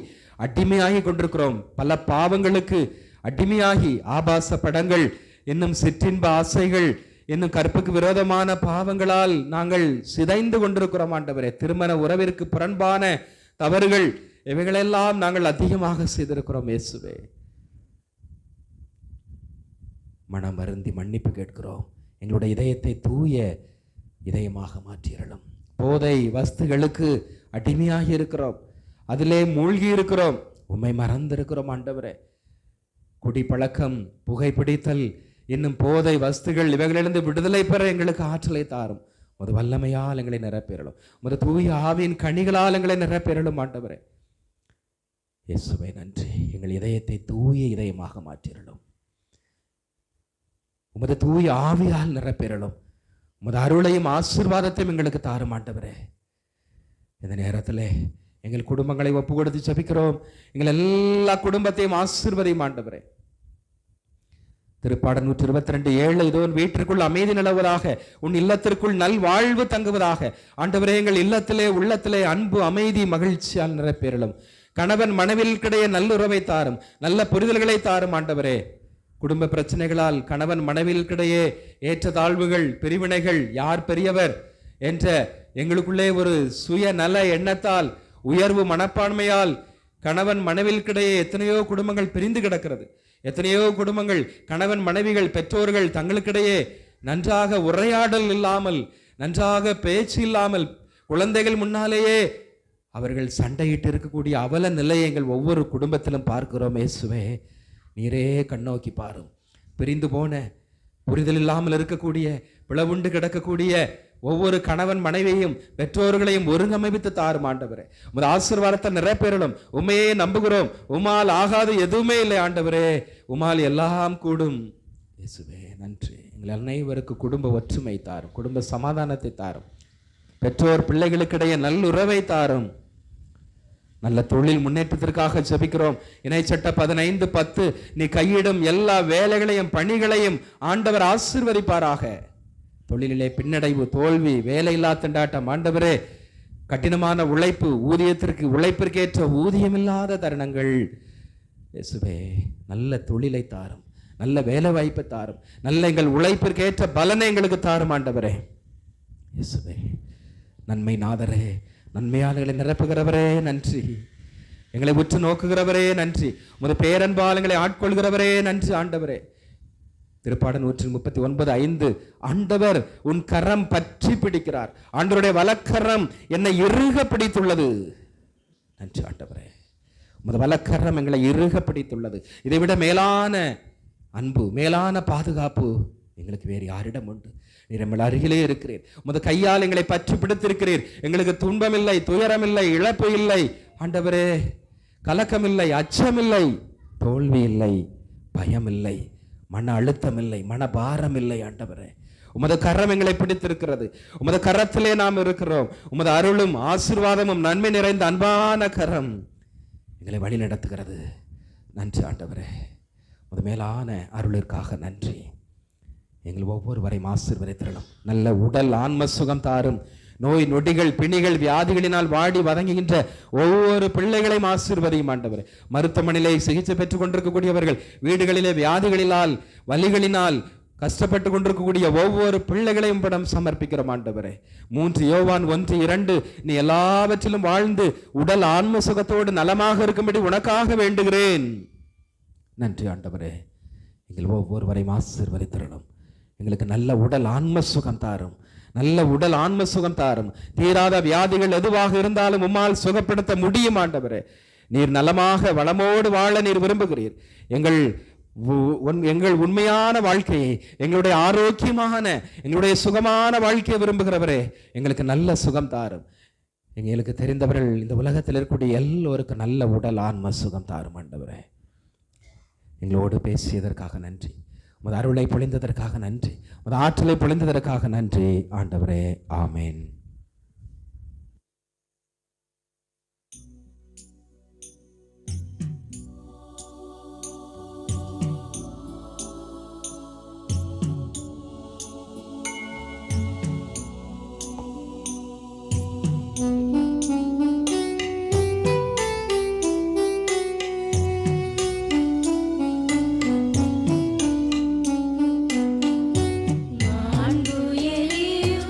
அடிமையாகி கொண்டிருக்கிறோம். பல பாவங்களுக்கு அடிமையாகி ஆபாச படங்கள், இன்னும் சிற்றின்ப ஆசைகள், இன்னும் கற்புக்கு விரோதமான பாவங்களால் நாங்கள் சிதைந்து கொண்டிருக்கிறோம் ஆண்டவரே. திருமண உறவிற்கு புறம்பான தவறுகள், இவைகளெல்லாம் நாங்கள் அதிகமாக செய்திருக்கிறோம். இயேசுவே, மனம் வருந்தி மன்னிப்பு கேட்கிறோம். எங்களுடைய இதயத்தை தூய இதயமாக மாற்றிடலாம். போதை வஸ்துகளுக்கு அடிமையாகி இருக்கிறோம், அதிலே மூழ்கி இருக்கிறோம், உம்மை மறந்திருக்கிறோம் ஆண்டவரே. குடிப்பழக்கம், புகைப்பிடித்தல், இன்னும் போதை வஸ்துகள், இவைகளிலிருந்து விடுதலை பெற எங்களுக்கு ஆற்றலை தாரும். உமது வல்லமையால் எங்களை நிரப்பிரலும், உமது தூய ஆவியின் கனிகளால் எங்களை நிரப்பிரலும் ஆண்டவரே. இயேசுவே, நன்றி. எங்கள் இதயத்தை தூய இதயமாக மாற்றிரலும், உமது தூய ஆவியால் நிரப்பிரலும், உமது அருளையும் ஆசீர்வாதத்தையும் எங்களுக்கு தாரும் ஆண்டவரே. இந்த நேரத்தில் எங்கள் குடும்பங்களை ஒப்பு கொடுத்து ஜெபிக்கிறோம். எங்கள் எல்லா குடும்பத்தையும் ஆசீர்வதியும் ஆண்டவரே. திருப்பாடல் 122:7, இதோ உன் வீட்டிற்குள் அமைதி நிலவுவதாக, உன் இல்லத்திற்குள் நல் வாழ்வு தங்குவதாக. ஆண்டவரே, எங்கள் இல்லத்திலே உள்ளத்திலே அன்பு, அமைதி, மகிழ்ச்சியால் நிரப்பேறலும். கணவன் மனைவிற்கிடையே நல்லுறவை தாரும், நல்ல புரிதல்களை தாரும். ஆண்டவரே, குடும்ப பிரச்சனைகளால் கணவன் மனைவிற்கிடையே ஏற்றத்தாழ்வுகள், பிரிவினைகள், யார் பெரியவர் என்ற எங்களுக்குள்ளே ஒரு சுய நல எண்ணத்தால், உயர்வு மனப்பான்மையால் கணவன் மனைவிற்கிடையே எத்தனையோ குடும்பங்கள் பிரிந்து கிடக்கிறது. எத்தனையோ குடும்பங்கள், கணவன் மனைவிகள், பெற்றோர்கள் தங்களுக்கிடையே நன்றாக உரையாடல் இல்லாமல், நன்றாக பேச்சு இல்லாமல், குழந்தைகள் முன்னாலேயே அவர்கள் சண்டையிட்டு இருக்கக்கூடிய அவல நிலையை எங்கள் ஒவ்வொரு குடும்பத்திலும் பார்க்கிறோம். இயேசுவே, நீரே கண்ணோக்கி பாரும். பிரிந்து போன, புரிதல் இல்லாமல் இருக்கக்கூடிய, பிளவுண்டு கிடக்கக்கூடிய ஒவ்வொரு கணவன் மனைவியையும் பெற்றோர்களையும் ஒருங்கமைத்து தாரும். ஆண்டவரே, உமது ஆசீர்வாதத்தை நிறைப்பேறலும். உண்மையே நம்புகிறோம். உமால் ஆகாது எதுவுமே இல்லை. ஆண்டவரே, உமால் எல்லாம் கூடும். இயேசுவே நன்றி. எங்கள் அனைவருக்கு குடும்ப ஒற்றுமை தாரும், குடும்ப சமாதானத்தை தாரும். பெற்றோர் பிள்ளைகளுக்கிடையே நல்லுறவை தாரும். நல்ல தொழில் முன்னேற்றத்திற்காக ஜெபிக்கிறோம். இணைச்சட்ட 15:10, நீ கையிடும் எல்லா வேலைகளையும் பணிகளையும் ஆண்டவர் ஆசீர்வதிப்பாராக. தொழிலிலே பின்னடைவு, தோல்வி, வேலையில்லா திண்டாட்டம், ஆண்டவரே கடினமான உழைப்பு, உழைப்பிற்கேற்ற ஊதியமில்லாத தருணங்கள், இயேசுவே நல்ல தொழிலை தாரும், நல்ல வேலை வாய்ப்பை தாரும், நல்ல எங்கள் உழைப்பிற்கேற்ற பலனை எங்களுக்கு தாரும். ஆண்டவரே இயேசுவே, நன்மை நாதரே, நன்மையாளர்களை நிரப்புகிறவரே நன்றி. எங்களை உற்று நோக்குகிறவரே நன்றி. உமது பேரன்பால் எங்களை ஆட்கொள்கிறவரே நன்றி. ஆண்டவரே, திருப்பாடல் 139:5, ஆண்டவர் உன் கரம் பற்றி பிடிக்கிறார். ஆண்டவருடைய வலக்கரம் என்னை இறுக பிடித்துள்ளது. நன்றி ஆண்டவரே, உமது வலக்கரம் எங்களை இறுக பிடித்துள்ளது. இதைவிட மேலான அன்பு, மேலான பாதுகாப்பு எங்களுக்கு வேறு யாரிடம் உண்டு? நீர் எங்கள் அருகிலே இருக்கிறீர். உமது கையால் எங்களை பற்றி பிடித்திருக்கிறீர். எங்களுக்கு துன்பம் இல்லை, துயரம் இல்லை, இழப்பு இல்லை. ஆண்டவரே, கலக்கம் இல்லை, அச்சம் இல்லை, தோல்வி இல்லை, பயம் இல்லை, மன அழுத்தம் இல்லை, மன பாரம் இல்லை. ஆண்டவரே, உமது கரம் எங்களை பிடித்திருக்கிறது. உமது கரத்திலே நாம் இருக்கிறோம். உமது அருளும் ஆசீர்வாதமும் நன்மை நிறைந்த அன்பான கரம் எங்களை வழி நடத்துகிறது. நன்றி ஆண்டவரே, உமது மேலான அருளிற்காக நன்றி. எங்கள் ஒவ்வொருவரையும் ஆசீர்வதித்திரணும். நல்ல உடல் ஆன்ம சுகம் தாரும். நோய் நொடிகள், பிணிகள், வியாதிகளினால் வாடி வதங்குகின்ற ஒவ்வொரு பிள்ளைகளையும் ஆசீர்வதியும். ஆண்டவரே, மருத்துவமனையிலே சிகிச்சை பெற்றுக் கொண்டிருக்கக்கூடியவர்கள், வீடுகளிலே வியாதிகளினால், வலிகளினால் கஷ்டப்பட்டு கொண்டிருக்கக்கூடிய ஒவ்வொரு பிள்ளைகளையும் படம் சமர்ப்பிக்கிறோம். ஆண்டவரே, 3 யோவான் 1:2, நீ எல்லாவற்றிலும் வாழ்ந்து உடல் ஆன்ம சுகத்தோடு நலமாக இருக்கும்படி உனக்காக வேண்டுகிறேன். நன்றி ஆண்டவரே, எங்கள் ஒவ்வொருவரையும் ஆசீர்வதித்திரணும். எங்களுக்கு நல்ல உடல் ஆன்ம சுகம் தாரும், நல்ல உடல் ஆன்ம சுகம் தாரும். தீராத வியாதிகள் எதுவாக இருந்தாலும் உம்மால் சுகப்படுத்த முடியும். ஆண்டவரே, நீர் நலமாக வளமோடு வாழ நீர் விரும்புகிறீர். எங்கள் உண்மையான வாழ்க்கையை, எங்களுடைய ஆரோக்கியமான, எங்களுடைய சுகமான வாழ்க்கையை விரும்புகிறவரே, எங்களுக்கு நல்ல சுகம் தாரும். எங்களுக்கு தெரிந்தவர்கள் இந்த உலகத்தில் இருக்கக்கூடிய எல்லோருக்கும் நல்ல உடல் ஆன்ம சுகம் தாரும். ஆண்டவரே, எங்களோடு பேசியதற்காக நன்றி. உமது அருளை பொழிந்ததற்காக நன்றி. உமது ஆற்றலை பொழிந்ததற்காக நன்றி. ஆண்டவரே, ஆமேன்.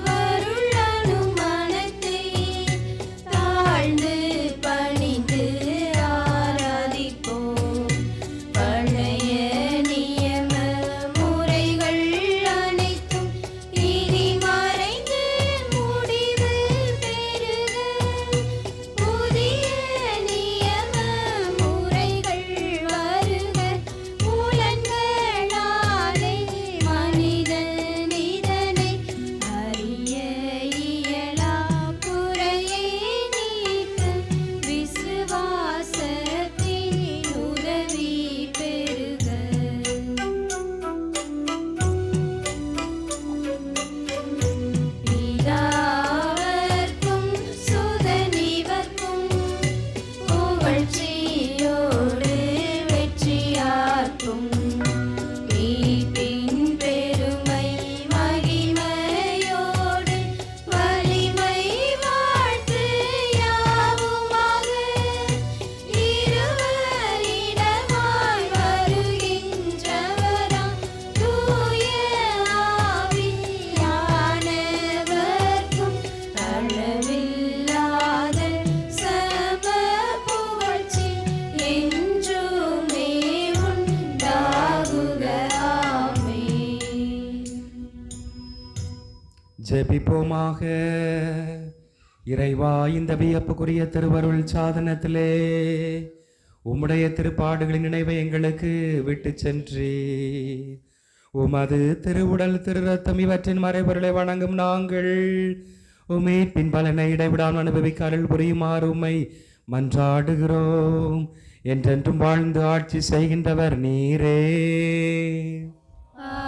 வருளானும் ஜெபிப்போமாக. இறைவா, இந்த வியப்புக்குரிய திருவருள் சாதனத்திலே உம்முடைய திருப்பாடுகளின் நினைவை எங்களுக்கு விட்டு சென்றி உமது திருவுடல் திரு ரத்தம் இவற்றின் மறைபொருளை வணங்கும் நாங்கள் உமீட்பின் பலனை இடைவிடாமல் அனுபவிக்க அருள் புரியுமாறு உம்மை மன்றாடுகிறோம். என்றென்றும் வாழ்ந்து ஆட்சி செய்கின்றவர் நீரே. ஆமென்.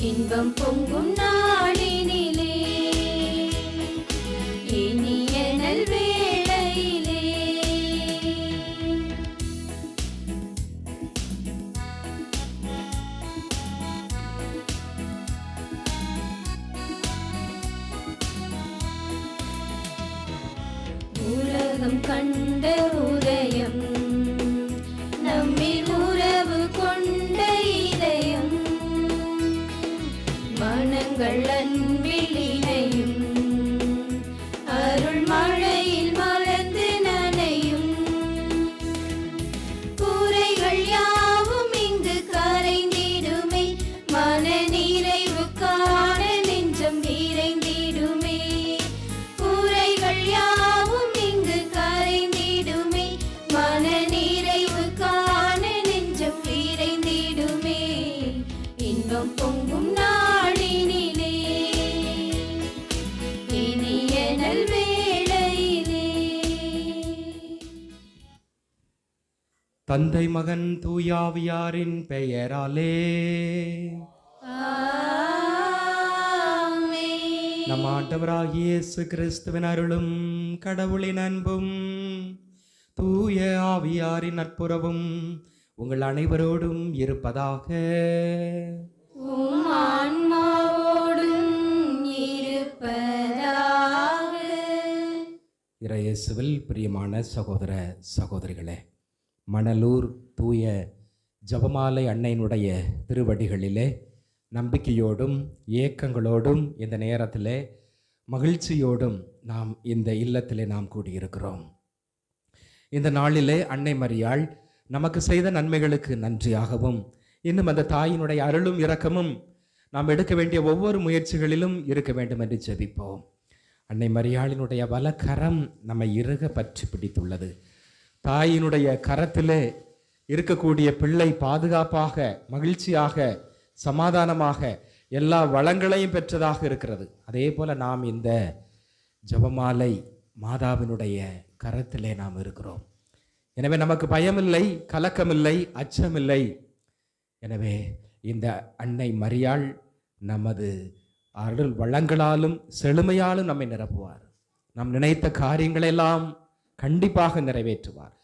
இன்பம் பொங்கும் நாளினிலே இனிய நல்வேளையிலே உலகம் கண்ட உதயம் நம்மில் உறவு கொண்ட இதயம் மனங்கள் அன்பில் இணையும் அருள் மழையில் மலர்ந்து நனையும் குறைகள் யாவும் இங்கு கரைந்திடுமே மன நிறைவு காண நெஞ்சம் நிறைந்திடுமே குறைகள் யாவும் இங்கு கரைந்திடுமே மன நிறைவு காண நெஞ்சம் நிறைந்திடுமே இன்பம் பொங்கும் நாளினிலே இனிய நல்வேளையிலே. தந்தை மகன் தூயாவியாரின் பெயராலே ஆமென். நம் ஆண்டவராகிய இயேசு கிறிஸ்துவின் அருளும் கடவுளின் அன்பும் தூய ஆவியாரின் நட்புறவும் உங்கள் அனைவரோடும் இருப்பதாக. உம் ஆன்மாவோடும் இருப்பதாக. இறையேசுவில் பிரியமான சகோதர சகோதரிகளே, மணலூர் தூய ஜெபமாலை அன்னையினுடைய திருவடிகளிலே நம்பிக்கையோடும் ஏக்கங்களோடும் இந்த நேரத்திலே மகிழ்ச்சியோடும் நாம் இந்த இல்லத்திலே நாம் கூடியிருக்கிறோம். இந்த நாளிலே அன்னை மரியாள் நமக்கு செய்த நன்மைகளுக்கு நன்றியாகவும் இன்னும் அந்த தாயினுடைய அருளும் இரக்கமும் நாம் எடுக்க வேண்டிய ஒவ்வொரு முயற்சிகளிலும் இருக்க வேண்டும் என்று ஜெபிப்போம். அன்னை மரியாளினுடைய வலக்கரம் நம்மை இறுக பற்றி பிடித்துள்ளது. தாயினுடைய கரத்திலே இருக்கக்கூடிய பிள்ளை பாதுகாப்பாக, மகிழ்ச்சியாக, சமாதானமாக எல்லா வளங்களையும் பெற்றதாக இருக்கிறது. அதே போல நாம் இந்த ஜெபமாலை மாதாவினுடைய கரத்திலே நாம் இருக்கிறோம். எனவே நமக்கு பயமில்லை, கலக்கமில்லை, அச்சமில்லை. எனவே இந்த அன்னை மரியாள் நமது அருள் வளங்களாலும் செழுமையாலும் நம்மை நிரப்புவார். நாம் நினைத்த காரியங்களெல்லாம் கண்டிப்பாக நிறைவேற்றுவார்.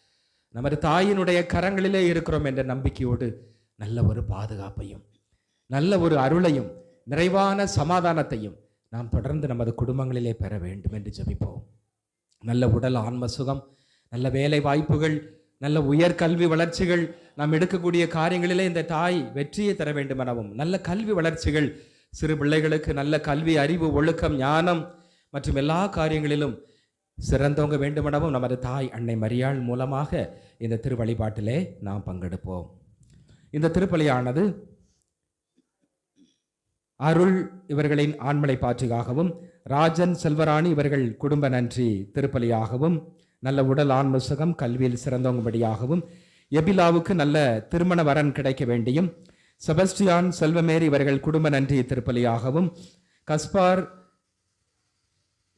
நமது தாயினுடைய கரங்களிலே இருக்கிறோம் என்ற நம்பிக்கையோடு நல்ல ஒரு பாதுகாப்பையும் நல்ல ஒரு அருளையும் நிறைவான சமாதானத்தையும் நாம் தொடர்ந்து நமது குடும்பங்களிலே பெற வேண்டும் என்று ஜெபிப்போம். நல்ல உடல் ஆன்ம சுகம், நல்ல வேலை வாய்ப்புகள், நல்ல உயர்கல்வி வளர்ச்சிகள், நாம் எடுக்கக்கூடிய காரியங்களிலே இந்த தாய் வெற்றியை தர வேண்டும் எனவும், நல்ல கல்வி வளர்ச்சிகள், சிறு பிள்ளைகளுக்கு நல்ல கல்வி, அறிவு, ஒழுக்கம், ஞானம் மற்றும் எல்லா காரியங்களிலும் சிறந்தோங்க வேண்டுமெனவும் நமது தாய் அன்னை மரியாள் மூலமாக இந்த திருவழிபாட்டிலே நாம் பங்கெடுப்போம். இந்த திருப்பலியானது அருள் இவர்களின் ஆண்மலை பாற்றிகாகவும், ராஜன் செல்வராணி இவர்கள் குடும்ப நன்றி திருப்பலியாகவும், நல்ல உடல் ஆன்ம சுகம் கல்வியில் சிறந்தோங்கும்படியாகவும், எபிலாவுக்கு நல்ல திருமண வரன் கிடைக்க வேண்டியும், செபஸ்டியான் செல்வமேரி இவர்கள் குடும்ப நன்றி திருப்பலியாகவும், கஸ்பார்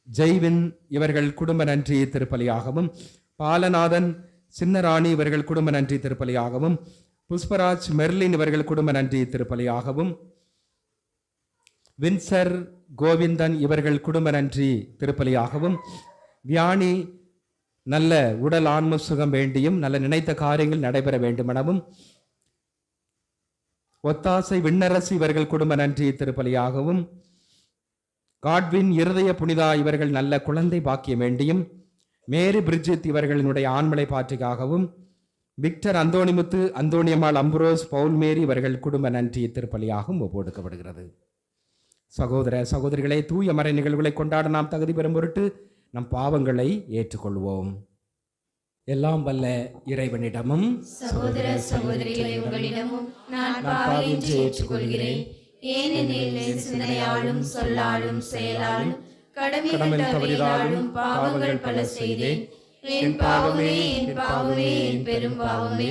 ஜெய்வின் இவர்கள் குடும்ப நன்றி திருப்பலியாகவும், பாலநாதன் சின்னராணி இவர்கள் குடும்ப நன்றி திருப்பலியாகவும், புஷ்பராஜ் மெர்லின் இவர்கள் குடும்ப நன்றி திருப்பலியாகவும், வின்சர் கோவிந்தன் இவர்கள் குடும்ப நன்றி திருப்பலியாகவும், வியானி நல்ல உடல் ஆன்ம சுகம் வேண்டியும் நல்ல நினைத்த காரியங்கள் நடைபெற வேண்டுமெனவும், ஒத்தாசை விண்ணரசு இவர்கள் குடும்ப நன்றி திருப்பலியாகவும், காட்வின் இருதய புனிதா இவர்கள் நல்ல குழந்தை பாக்கியம் வேண்டியும், மேரி பிரிஜித் இவர்களினுடைய ஆண்மலை பாற்றிக்காகவும், விக்டர் அந்தோணிமுத்து அந்தோணியம்மாள் அம்புரோஸ் பவுல் மேரி இவர்கள் குடும்ப நன்றி திருப்பலியாகவும் ஒப்புக்கொடுக்கப்படுகிறது. சகோதர சகோதரிகளை தூய மறை நிகழ்வுகளை கொண்டாட நாம் தகுதி பெறும் பொருட்டு நம் பாவங்களை ஏற்றுக்கொள்வோம். எல்லாம் வல்ல இறைவனிடமும் சகோதர சகோதரிகளை உங்களிடமும் நான் பாவியின்றி ஏற்றுக்கொள்கிறேன். ஏனெனில் என் சிந்தனையாலும் சொல்லாலும் செயலாலும் கடமை தவறினாலும் பாவங்கள் பல செய்தேன். என் பாவமே என் பாவமே என் பெரும் பாவமே.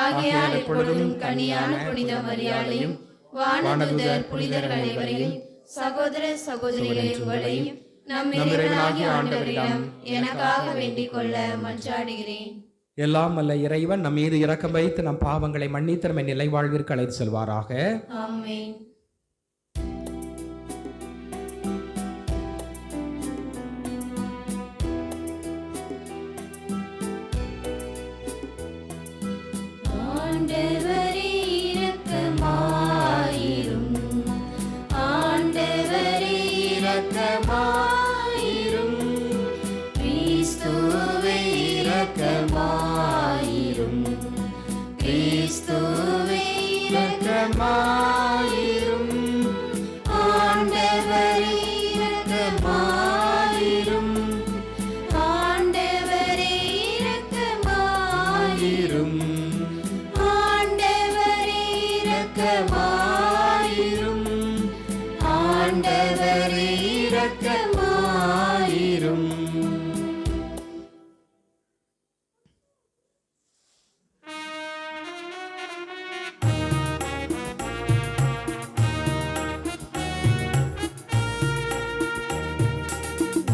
ஆகையால் எப்பொழுதும் கனியான புனித மரியாதையும் வானதூதர் புனிதர்கள் அனைவரையும் சகோதர சகோதரிகளை உங்களையும் நம் இறைவனாகிய ஆண்டவரிடம் எனக்காக வேண்டிக் கொள்ள மன்றாடுகிறேன். எல்லாம் வல்ல இறைவன் நம் மீது இரக்கம் வைத்து நம் பாவங்களை மன்னித்து நம்மை நிலை வாழ்விற்கு அழைத்து செல்வாராக. ஆமென். ஆண்டவரே இரக்கமாயிரும். ஆண்டவரே இரக்கமாயிரும். கிறிஸ்துவே இரக்கமாயிரும். கிறிஸ்துவே இரக்கமாயிரும். ஆண்டவரே இரக்கமாயிரும். ஆண்டவரே இரக்கமாயிரும். ஆண்டவரே இரக்கமாயிரும். ஆண்டவரே இரக்கமாயிரும்.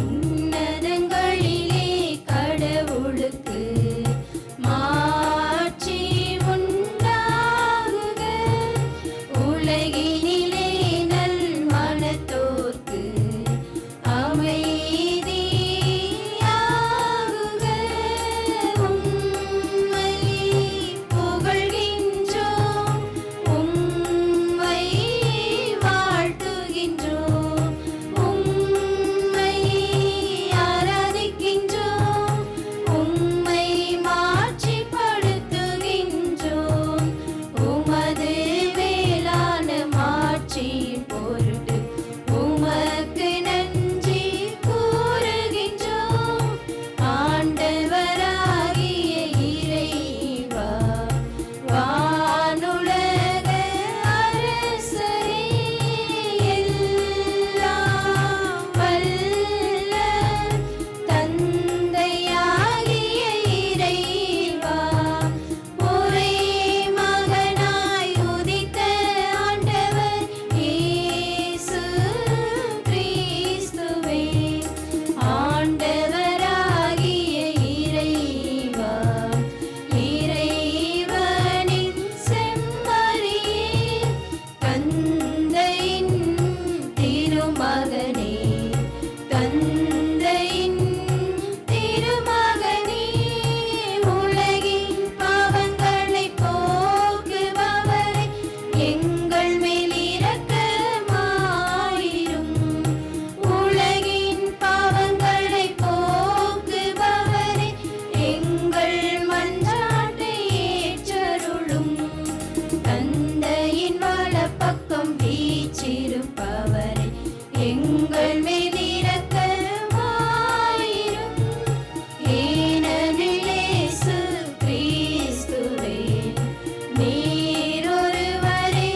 உன்னதங்களிலே கடவுளுக்கு மாட்சி உண்டாகுக. உலகினிலே நல் மனத்தோர்க்கு அமைதியாகுக. உம்மை புகழ்கின்றோம். உம்மை வாழ்த்துகின்றோம். உம்மை ஆராதிக்கின்றோம். உம்மை மாட்சிப்படுத்துகின்றோம். உமது மேலான மாட்சியின் பொருட்டு உமக்கு நன்றி கூறுகின்றோம். ஆண்டவராகிய இறைவா, வானுலக அரசரே, எல்லாம் வல்ல தந்தையாகிய இறைவா, ஒரே மகனாய் உதித்த ஆண்டவர் இயேசு கிறிஸ்துவே, ஆண்டவராகிய இறைவா, இறைவனின் செம்மறியே, தந்தையின் திருமகனே, தந்தையின் திருமகனே, உலகின் பாவங்களை போக்குபவரே, எங்கள் மேல் இரக்கமாயிரும். உலகின் பாவங்களை போக்குபவரே, எங்கள் மன்றாட்டை ஏற்றருளும். தந்தையின் வலப்பக்கம் வீற்றிருப்பவரே, எங்கள் மேல் இரக்கமாயிரும். ஏனெனில் இயேசு கிறிஸ்துவே, நீர் ஒருவரே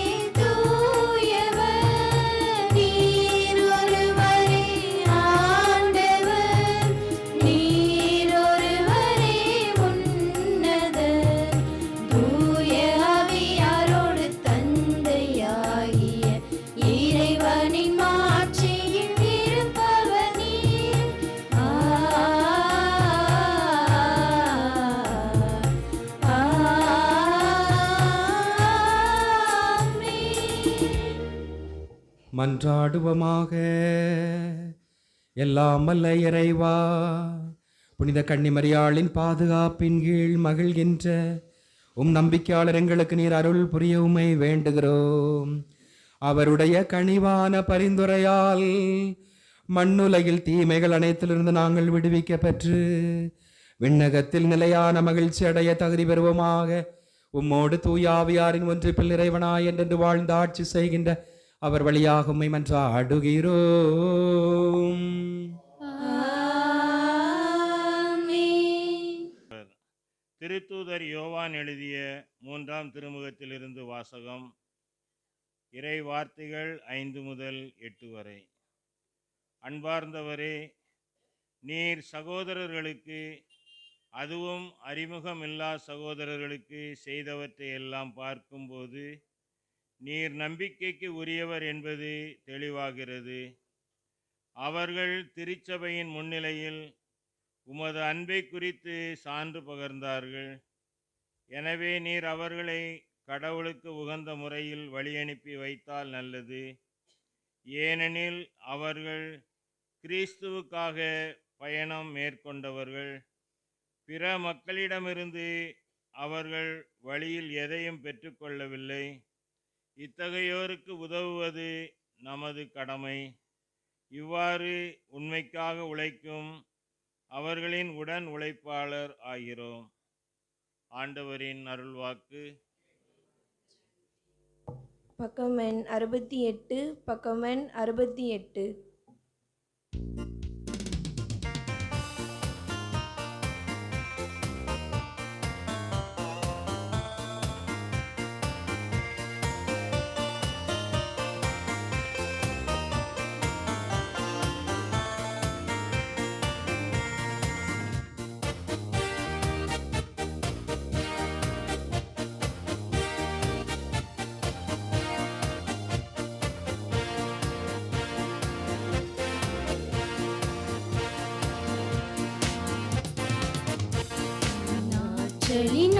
மன்றாடுவமாக. எல்லாம் வல்ல இறைவா, புனித கன்னிமரியாளின் பாதுகாப்பின் கீழ் மகிழ்கின்ற நம்பிக்கையாளர் எங்களுக்கு நீர் அருள் புரிய உம்மை வேண்டுகிறோம். அவருடைய கனிவான பரிந்துரையால் மண்ணுலகில் தீமைகள் அனைத்திலிருந்து நாங்கள் விடுவிக்க பெற்று விண்ணகத்தில் நிலையான மகிழ்ச்சி அடைய தகுதி பெறுவோமாக. உம்மோடு தூயாவியாரின் ஒன்றிப்பில் இறைவனாய் என்றென்று வாழ்ந்து ஆட்சி செய்கின்ற அவர் வழியாக உம்மை மன்றாடுகிறோம். திருத்தூதர் யோவான் எழுதிய 3ஆம் திருமுகத்திலிருந்து வாசகம். இறை வார்த்தைகள் 5 முதல் 8 வரை. அன்பார்ந்தவரே, நீர் சகோதரர்களுக்கு, அதுவும் அறிமுகமில்லா சகோதரர்களுக்கு செய்தவற்றை எல்லாம் பார்க்கும்போது நீர் நம்பிக்கைக்கு உரியவர் என்பது தெளிவாகிறது. அவர்கள் திருச்சபையின் முன்னிலையில் உமது அன்பை குறித்து சான்று பகர்ந்தார்கள். எனவே நீர் அவர்களை கடவுளுக்கு உகந்த முறையில் வழியனுப்பி வைத்தால் நல்லது. ஏனெனில் அவர்கள் கிறிஸ்துவுக்காக பயணம் மேற்கொண்டவர்கள். பிற மக்களிடமிருந்து அவர்கள் வழியில் எதையும் பெற்றுக்கொள்ளவில்லை. இத்தகையோருக்கு உதவுவது நமது கடமை. இவ்வாறு உண்மைக்காக உழைக்கும் அவர்களின் உடன் உழைப்பாளர் ஆகிறோம். ஆண்டவரின் அருள்வாக்கு. பக்கம் எண் 68, பக்கம் எண் 68.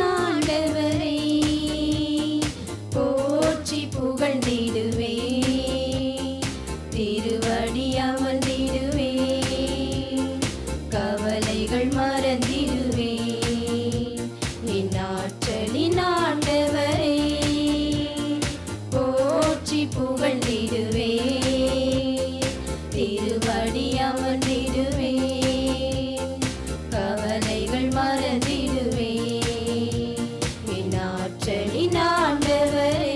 ஆண்டவரே போற்றி புகழ்ந்திடுவே, திருவடி அமர்ந்திடுவே, கவலைகள் மறந்திடுவே. என் ஆற்றலின் ஆண்டவரே போற்றி புகழ்ந்திடுவே, திருவடி அமர்ந்திடுவே, கவலைகள் மறந்திடுவே. ஆற்றலின் ஆண்டவரே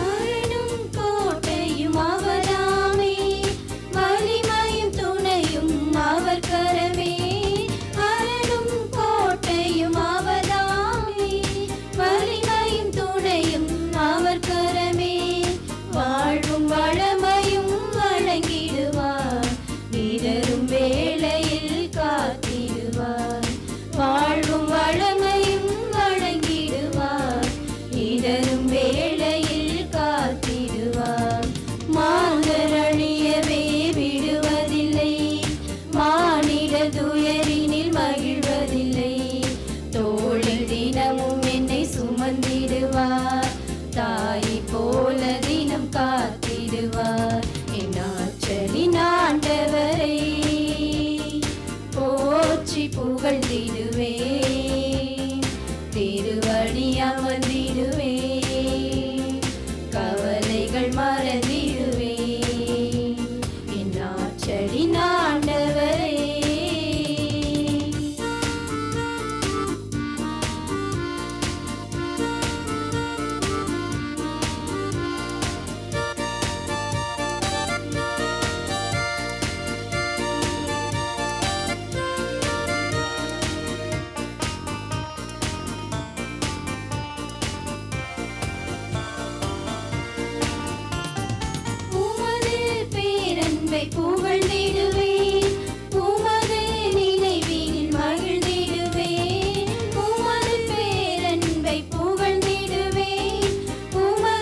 அரணும் கோட்டையும் அவராமே, வலிமையும் துணையும் அவர் கரமே. வலிமையும் துணையும் அவர் கரமே. வாழ்வும் வளமையும் வழங்கிடுவார், இடரும் வேளையில் காத்திடுவார். வாழ்வும் வளமையும் வழங்கிடுவார், இடரும் வேளையில் காத்திடுவார். மாந்தர் அழியவே விடுவதில்லை, மானிட துயரினில் மகிழ்வதில்லை. தோளில் தினமும் என்னை சுமந்திடுவார், தாயை போல தினம் காத்திடுவார். என் ஆற்றலின் ஆண்டவரே போற்றி புகழ்ந்திடுவே, திருவடி அமர்ந்திடுவே, கவலைகள் மறந்திடுவே. என் ஆற்றலின் ஆண்டவரே புகழ்ந்திடுவேன், உமது நினைவினில் மகிழ்ந்திடுவேன். உமது பேரன்பை புகழ்ந்திடுவேன், உமது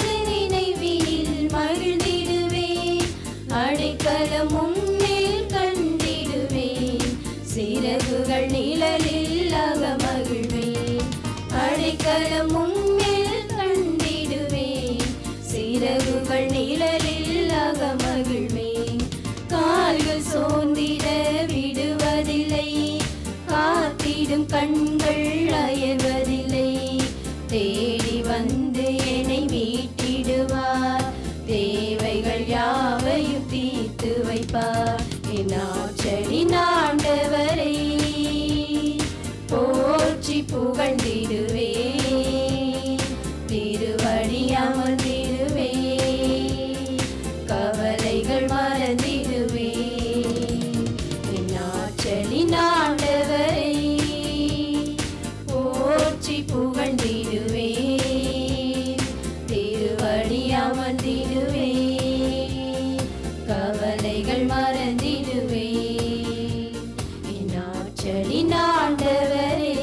உம்மில் கண்டிடுவேன். சிறகுகள் நிழலில் அகமகிழ்வேன். கால்கள் சோர்ந்திட விடுவதில்லை, காத்திடும் கண்கள் அயர்வதில்லை. தேடி வந்து என்னை மீட்டிடுவார், தேவைகள் யாவையும் தீர்த்து வைப்பார். என் ஆற்றலின் ஆண்டவரை போற்றி புகழ்ந்திடுவேன். திருவடி அமர்ந்திடுவேன், கவலைகள் மறந்திடுவேன். என் ஆற்றலின் ஆண்டவரை போற்றி புகழ்ந்திடுவேன். திருவடி அமர்ந்திடுவேன், கவலைகள் மறந்திடுவேன். என் ஆற்றலின் ஆண்டவரே.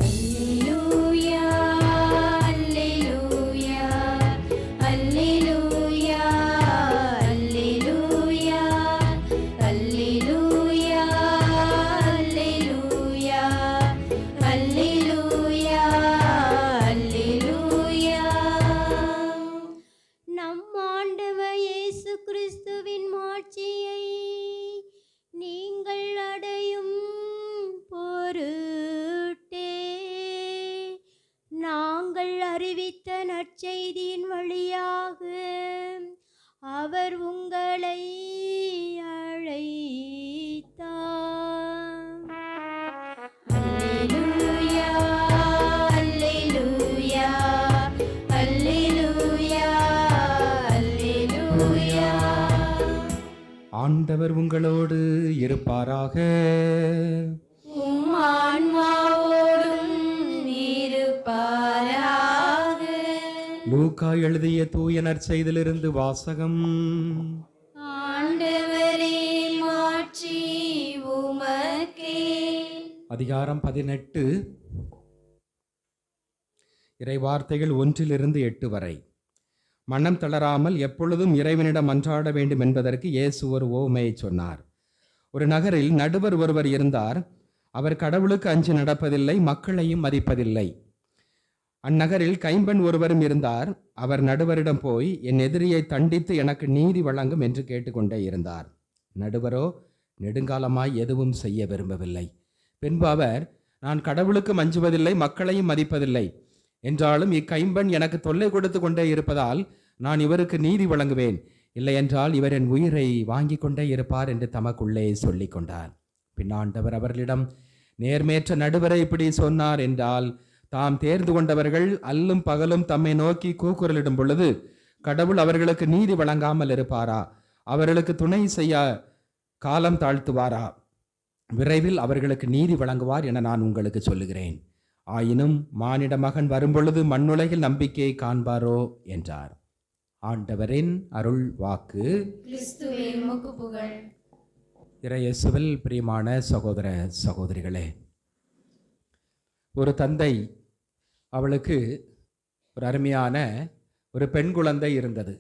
அல்லேலூயா, அல்லேலூயா, அல்லேலூயா, அல்லேலூயா, அல்லேலூயா, அல்லேலூயா, அல்லேலூயா, அல்லேலூயா. நம் ஆண்டவர் இயேசு கிறிஸ்துவின் மாட்சியை நீங்கள் அடையும் பொருட்டே நாங்கள் அறிவித்த நற்செய்தியின் வழியாக அவர் உங்களை அழைத்தார். அல்லேலூயா, அல்லேலூயா, அல்லேலூயா, அல்லேலூயா. ஆண்டவர் உங்களோடு இருப்பாராக. உம் ஆன்மாவோடும் இருப்பாராக. லூக்கா எழுதிய தூய நற்செய்தியிலிருந்து வாசகம். ஆண்டவரே, மாட்சி உமக்கே. அதிகாரம் 18, இறைவார்த்தைகள் 1-8 வரை. மனம் தளராமல் எப்பொழுதும் இறைவனிடம் மன்றாட வேண்டும் என்பதற்கு இயேசு ஒரு உவமையை சொன்னார். ஒரு நகரில் நடுவர் ஒருவர் இருந்தார். அவர் கடவுளுக்கு அஞ்சி நடப்பதில்லை, மக்களையும் மதிப்பதில்லை. அந்நகரில் கைம்பெண் ஒருவரும் இருந்தார். அவர் நடுவரிடம் போய் என் எதிரியை தண்டித்து எனக்கு நீதி வழங்கும் என்று கேட்டுக்கொண்டே இருந்தார். நடுவரோ நெடுங்காலமாய் எதுவும் செய்ய விரும்பவில்லை. பின்பு அவர், நான் கடவுளுக்கு மஞ்சுவதில்லை, மக்களையும் மதிப்பதில்லை. என்றாலும் இக்கைம்பெண் எனக்கு தொல்லை கொடுத்து கொண்டே இருப்பதால் நான் இவருக்கு நீதி வழங்குவேன், இல்லையென்றால் இவர் என் உயிரை வாங்கி கொண்டே இருப்பார் என்று தமக்குள்ளே சொல்லி கொண்டார். பின்னாண்டவர் அவர்களிடம், நேர்மேற்ற நடுவரை இப்படி சொன்னார் என்றால் தாம் தேர்ந்து கொண்டவர்கள் அல்லும் பகலும் தம்மை நோக்கி கூக்குரலிடும் பொழுது கடவுள் அவர்களுக்கு நீதி வழங்காமல் இருப்பாரா? அவர்களுக்கு துணை செய்ய காலம் தாழ்த்துவாரா? விரைவில் அவர்களுக்கு நீதி வழங்குவார் என நான் உங்களுக்கு சொல்லுகிறேன். ஆயினும் மானிட மகன் வரும்பொழுது மண்ணுலகில் நம்பிக்கையை காண்பாரோ என்றார். ஆண்டவரின் அருள் வாக்கு. கிறிஸ்துவே உமக்கு புகழ். இறையேசுவில் பிரியமான சகோதர சகோதரிகளே, ஒரு தந்தை, அவளுக்கு ஒரு அருமையான ஒரு பெண் குழந்தை இருந்தது.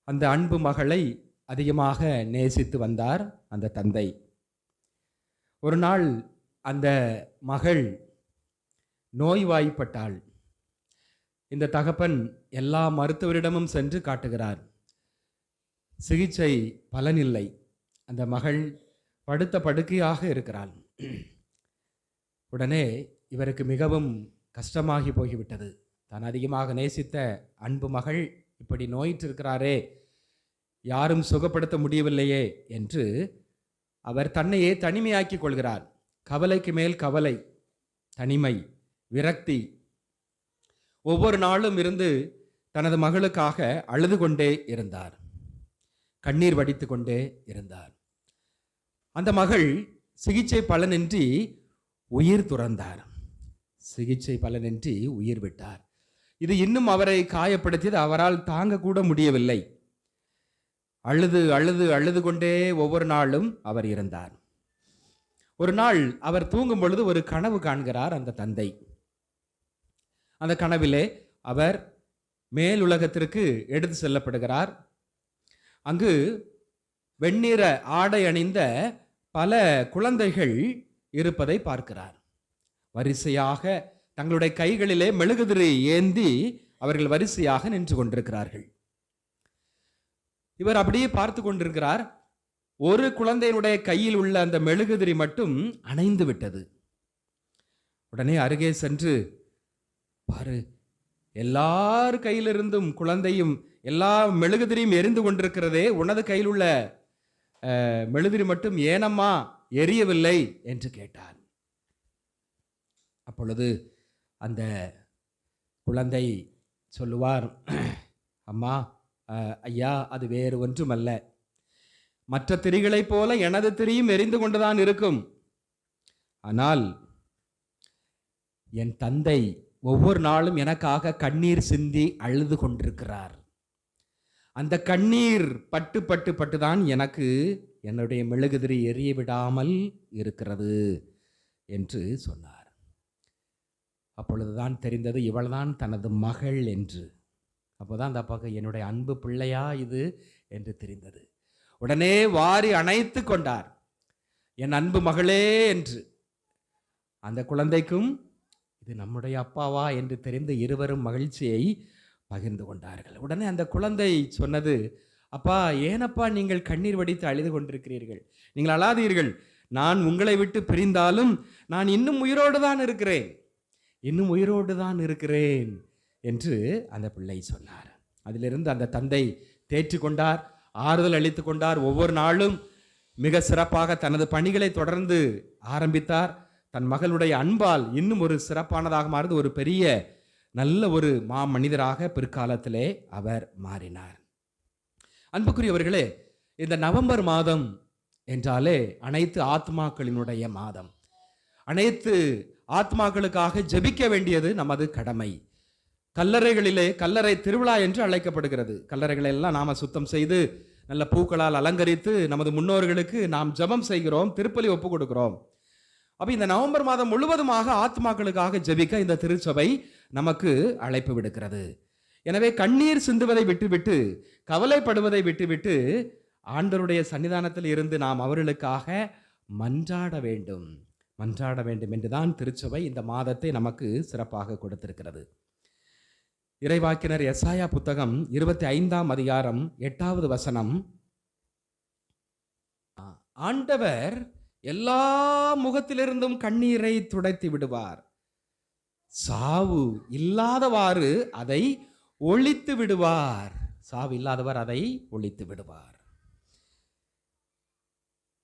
அந்த அன்பு மகளை அதிகமாக நேசித்து வந்தார் அந்த தந்தை. ஒரு நாள் அந்த மகள் நோய்வாய்ப்பட்டாள். இந்த தகப்பன் எல்லா மருத்துவரிடமும் சென்று காட்டுகிறார். சிகிச்சை பலனில்லை. அந்த மகள் படுத்த படுக்கையாக இருக்கிறாள். உடனே இவருக்கு மிகவும் கஷ்டமாகி போய்விட்டது. தான் அதிகமாக நேசித்த அன்பு மகள் இப்படி நோயிற்றிருக்கிறாரே, யாரும் சுகப்படுத்த முடியவில்லையே என்று அவர் தன்னையே தனிமையாக்கி கொள்கிறார். கவலைக்கு மேல் கவலை, தனிமை, விரக்தி. ஒவ்வொரு நாளும் இருந்து தனது மகளுக்காக அழுது கொண்டே இருந்தார், கண்ணீர் வடித்து கொண்டே இருந்தார். அந்த மகள் சிகிச்சை பலனின்றி உயிர் துறந்தார். சிகிச்சை பலனின்றி உயிர் விட்டார். இது இன்னும் அவரை காயப்படுத்தியது. அவரால் தாங்க கூட முடியவில்லை. அழுது அழுது அழுது கொண்டே ஒவ்வொரு நாளும் அவர் இருந்தார். ஒரு நாள் அவர் தூங்கும் பொழுது ஒரு கனவு காண்கிறார் அந்த தந்தை. அந்த கனவிலே அவர் மேலுலகத்திற்கு எடுத்து செல்லப்படுகிறார். அங்கு வெண்ணிற ஆடை அணிந்த பல குழந்தைகள் இருப்பதை பார்க்கிறார். வரிசையாக தங்களுடைய கைகளிலே மெழுகுதிரி ஏந்தி அவர்கள் வரிசையாக நின்று கொண்டிருக்கிறார்கள். இவர் அப்படியே பார்த்து கொண்டிருக்கிறார். ஒரு குழந்தையினுடைய கையில் உள்ள அந்த மெழுகுதிரி மட்டும் அணைந்து விட்டது. உடனே அருகே சென்று, பாரு, எல்லார் கையிலிருந்தும் குழந்தையும் எல்லா மெழுகுதிரியும் எரிந்து கொண்டிருக்கிறதே, உனது கையில் உள்ள மெழுகுதிரி மட்டும் ஏனம்மா எரியவில்லை என்று கேட்டார். அப்பொழுது அந்த குழந்தை சொல்லுவார், அம்மா, ஐயா, அது வேறு ஒன்றுமல்ல. மற்ற திரிகளைப் போல எனது திரியும் எரிந்து கொண்டுதான் இருக்கும். ஆனால் என் தந்தை ஒவ்வொரு நாளும் எனக்காக கண்ணீர் சிந்தி அழுது கொண்டிருக்கிறார். அந்த கண்ணீர் பட்டு பட்டு பட்டுதான் எனக்கு என்னுடைய மெழுகுதிரி எரிய விடாமல் இருக்கிறது என்று சொன்னார். அப்பொழுதுதான் தெரிந்தது இவள்தான் தனது மகள் என்று. அப்போதான் அந்த அப்பாவுக்கு என்னுடைய அன்பு பிள்ளையா இது என்று தெரிந்தது. உடனே வாரி அணைத்து கொண்டார், என் அன்பு மகளே என்று. அந்த குழந்தைக்கும் இது நம்முடைய அப்பாவா என்று தெரிந்து இருவரும் மகிழ்ச்சியை பகிர்ந்து கொண்டார்கள். உடனே அந்த குழந்தை சொன்னது, அப்பா, ஏனப்பா நீங்கள் கண்ணீர் வடித்து அழுது கொண்டிருக்கிறீர்கள்? நீங்கள் அழாதீர்கள். நான் உங்களை விட்டு பிரிந்தாலும் நான் இன்னும் உயிரோடு தான் இருக்கிறேன், இன்னும் உயிரோடு தான் இருக்கிறேன் என்று அந்த பிள்ளை சொன்னார். அதிலிருந்து அந்த தந்தை தேற்றி கொண்டார், ஆறுதல் அளித்து கொண்டார். ஒவ்வொரு நாளும் மிக சிறப்பாக தனது பணிகளை தொடர்ந்து ஆரம்பித்தார். தன் மகளுடைய அன்பால் இன்னும் ஒரு சிறப்பானதாக மாறுது. ஒரு பெரிய நல்ல ஒரு மனிதராக பிற்காலத்திலே அவர் மாறினார். அன்புக்குரியவர்களே, இந்த நவம்பர் மாதம் என்றாலே அனைத்து ஆத்மாக்களினுடைய மாதம். அனைத்து ஆத்மாக்களுக்காக ஜெபிக்க வேண்டியது நமது கடமை. கல்லறைகளிலே கல்லறை திருவிழா என்று அழைக்கப்படுகிறது. கல்லறைகளை எல்லாம் நாம சுத்தம் செய்து நல்ல பூக்களால் அலங்கரித்து நமது முன்னோர்களுக்கு நாம் ஜெபம் செய்கிறோம், திருப்பலி ஒப்பு கொடுக்கிறோம். அப்ப இந்த நவம்பர் மாதம் முழுவதுமாக ஆத்மாக்களுக்காக ஜெபிக்க இந்த திருச்சபை நமக்கு அழைப்பு விடுக்கிறது. எனவே கண்ணீர் சிந்துவதை விட்டுவிட்டு, கவலைப்படுவதை விட்டுவிட்டு ஆண்டவருடைய சன்னிதானத்தில் இருந்து நாம் அவர்களுக்காக மன்றாட வேண்டும் என்றுதான் திருச்சபை இந்த மாதத்தை நமக்கு சிறப்பாக கொடுத்திருக்கிறது. இறைவாக்கினர் எசாயா புத்தகம் 25ஆம் அதிகாரம் 8வது வசனம், ஆண்டவர் எல்லா முகத்திலிருந்தும் கண்ணீரை துடைத்து விடுவார், சாவு இல்லாதவாறு அதை ஒழித்து விடுவார். சாவு இல்லாதவர் அதை ஒழித்து விடுவார்.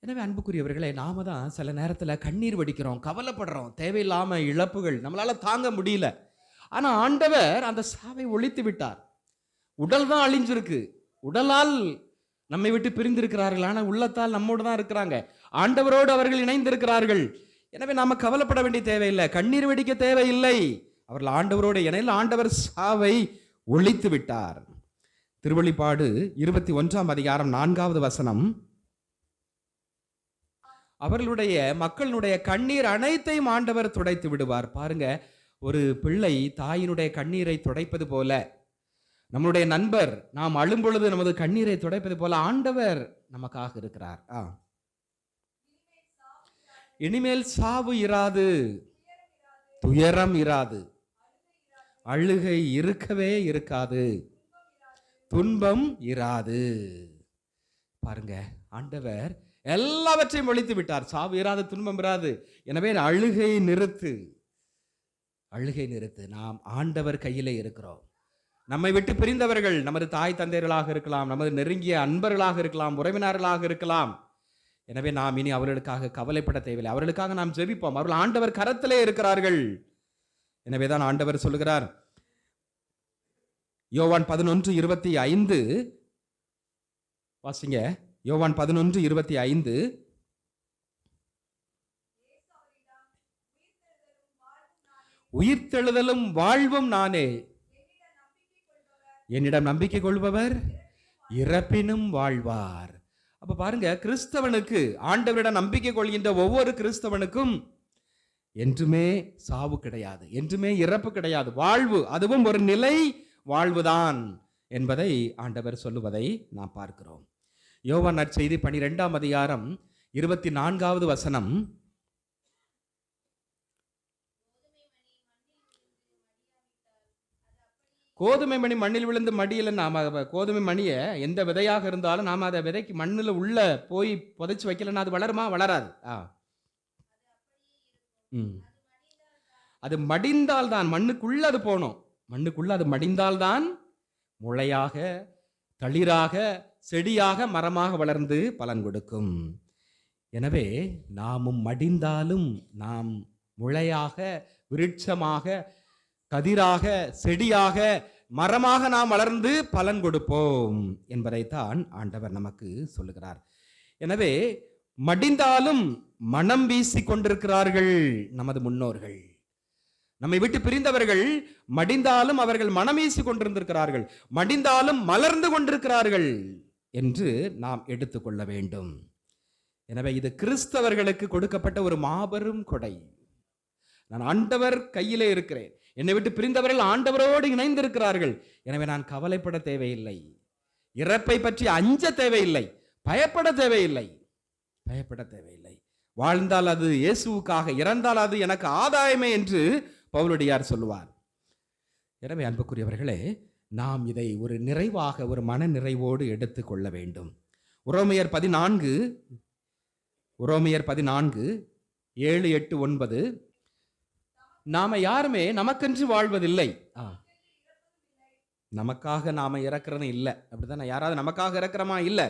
எனவே அன்புக்குரியவர்களே, நாம தான் சில நேரத்தில் கண்ணீர் வடிக்கிறோம், கவலைப்படுறோம், தேவையில்லாம இழப்புகள் நம்மளால தாங்க முடியல. ஆனா ஆண்டவர் அந்த சாவை ஒழித்து விட்டார். உடல் தான் அழிஞ்சிருக்கு, உடலால் நம்மை விட்டு பிரிந்திருக்கிறார்கள், ஆனால் உள்ளத்தால் நம்மோடு தான் இருக்கிறாங்க. ஆண்டவரோடு அவர்கள் இணைந்திருக்கிறார்கள். எனவே நாம கவலைப்பட வேண்டிய தேவையில்லை, கண்ணீர் வெடிக்க தேவையில்லை. அவர்கள் ஆண்டவரோடு இணையில் ஆண்டவர் சாவை ஒழித்து விட்டார். திருவெளிப்பாடு 21ஆம் அதிகாரம் 4வது வசனம், அவர்களுடைய மக்களுடைய கண்ணீர் அனைத்தையும் ஆண்டவர் துடைத்து விடுவார். பாருங்க, ஒரு பிள்ளை தாயினுடைய கண்ணீரை துடைப்பது போல, நம்முடைய நண்பர் நாம் அழும் பொழுது நமது கண்ணீரை துடைப்பது போல ஆண்டவர் நமக்காக இருக்கிறார். இனிமேல் சாவு இராது, துயரம் இராது, அழுகை இருக்கவே இருக்காது, துன்பம் இராது. பாருங்க, ஆண்டவர் எல்லாவற்றையும் ஒழித்து விட்டார். சாவு இராது, துன்பம் இராது. எனவே அழுகை நிறுத்து, அழுகை நிறுத்து. நாம் ஆண்டவர் கையிலே இருக்கிறோம். நம்மை விட்டு பிரிந்தவர்கள் நமது தாய் தந்தையர்களாக இருக்கலாம், நமது நெருங்கிய அன்பர்களாக இருக்கலாம், உறவினர்களாக இருக்கலாம். எனவே நாம் இனி அவர்களுக்காக கவலைப்பட தேவையில்லை, அவர்களுக்காக நாம் ஜெபிப்போம். அவர்கள் ஆண்டவர் கரத்திலே இருக்கிறார்கள். எனவேதான் ஆண்டவர் சொல்லுகிறார், யோவான் 11:25 வாசிங்க. யோவான் 11:25, உயிர்த்தெழுதலும் வாழ்வும் நானே, என்னிடம் நம்பிக்கை கொள்பவர் இறப்பினும் வாழ்வார். அப்ப பாருங்க, கிறிஸ்தவனுக்கு, ஆண்டவரிடம் நம்பிக்கை கொள்கின்ற ஒவ்வொரு கிறிஸ்தவனுக்கும் என்றுமே சாவு கிடையாது, என்றுமே இறப்பு கிடையாது, வாழ்வு, அதுவும் ஒரு நிலை வாழ்வுதான் என்பதை ஆண்டவர் சொல்லுவதை நாம் பார்க்கிறோம். யோவான் நற்செய்தி 12ஆம் அதிகாரம் 24வது வசனம், கோதுமை மணி மண்ணில் விழுந்து மடியில், நாம கோதுமை மணியை எந்த விதையாக இருந்தாலும் நாம் அதை விதைக்கு மண்ணில் உள்ள போய் புதைச்சி வைக்கலன்னா அது வளருமா? வளராது. அது மடிந்தால் தான், மண்ணுக்குள்ள அது போனோம், மண்ணுக்குள்ள அது மடிந்தால்தான் முளையாக, தளிராக, செடியாக, மரமாக வளர்ந்து பலன் கொடுக்கும். எனவே நாமும் மடிந்தாலும் நாம் முளையாக, விருட்சமாக, கதிராக, செடியாக, மரமாக நாம் வளர்ந்து பலன் கொடுப்போம் என்பதைத்தான் ஆண்டவர் நமக்கு சொல்லுகிறார். எனவே மடிந்தாலும் மனம் வீசி கொண்டிருக்கிறார்கள் நமது முன்னோர்கள். நம்மை விட்டு பிரிந்தவர்கள் மடிந்தாலும் அவர்கள் மனம் வீசி கொண்டிருந்திருக்கிறார்கள், மடிந்தாலும் மலர்ந்து கொண்டிருக்கிறார்கள் என்று நாம் எடுத்துக்கொள்ள வேண்டும். எனவே இது கிறிஸ்தவர்களுக்கு கொடுக்கப்பட்ட ஒரு மாபெரும் கொடை. நான் ஆண்டவர் கையிலே இருக்கிறேன், என்னை விட்டு பிரிந்தவர்கள் ஆண்டவரோடு இணைந்திருக்கிறார்கள். எனவே நான் கவலைப்பட தேவையில்லை, இறப்பை பற்றி அஞ்ச தேவையில்லை, பயப்பட தேவையில்லை, பயப்பட தேவையில்லை. வாழ்ந்தால் அது இயேசுவுக்காக, இறந்தால் அது எனக்கு ஆதாயமே என்று பவுலடியார் சொல்லுவார். எனவே அன்புக்குரியவர்களே, நாம் இதை ஒரு நிறைவாக, ஒரு மன நிறைவோடு எடுத்துக்கொள்ள வேண்டும். உரோமையர் 14 7, 8, 9, நாம யாருமே நமக்கென்று வாழ்வதில்லை, நமக்காக நாம இறக்குறது இல்லை, அப்படித்தானே? யாராவது நமக்காக இறக்குறமா? இல்லை.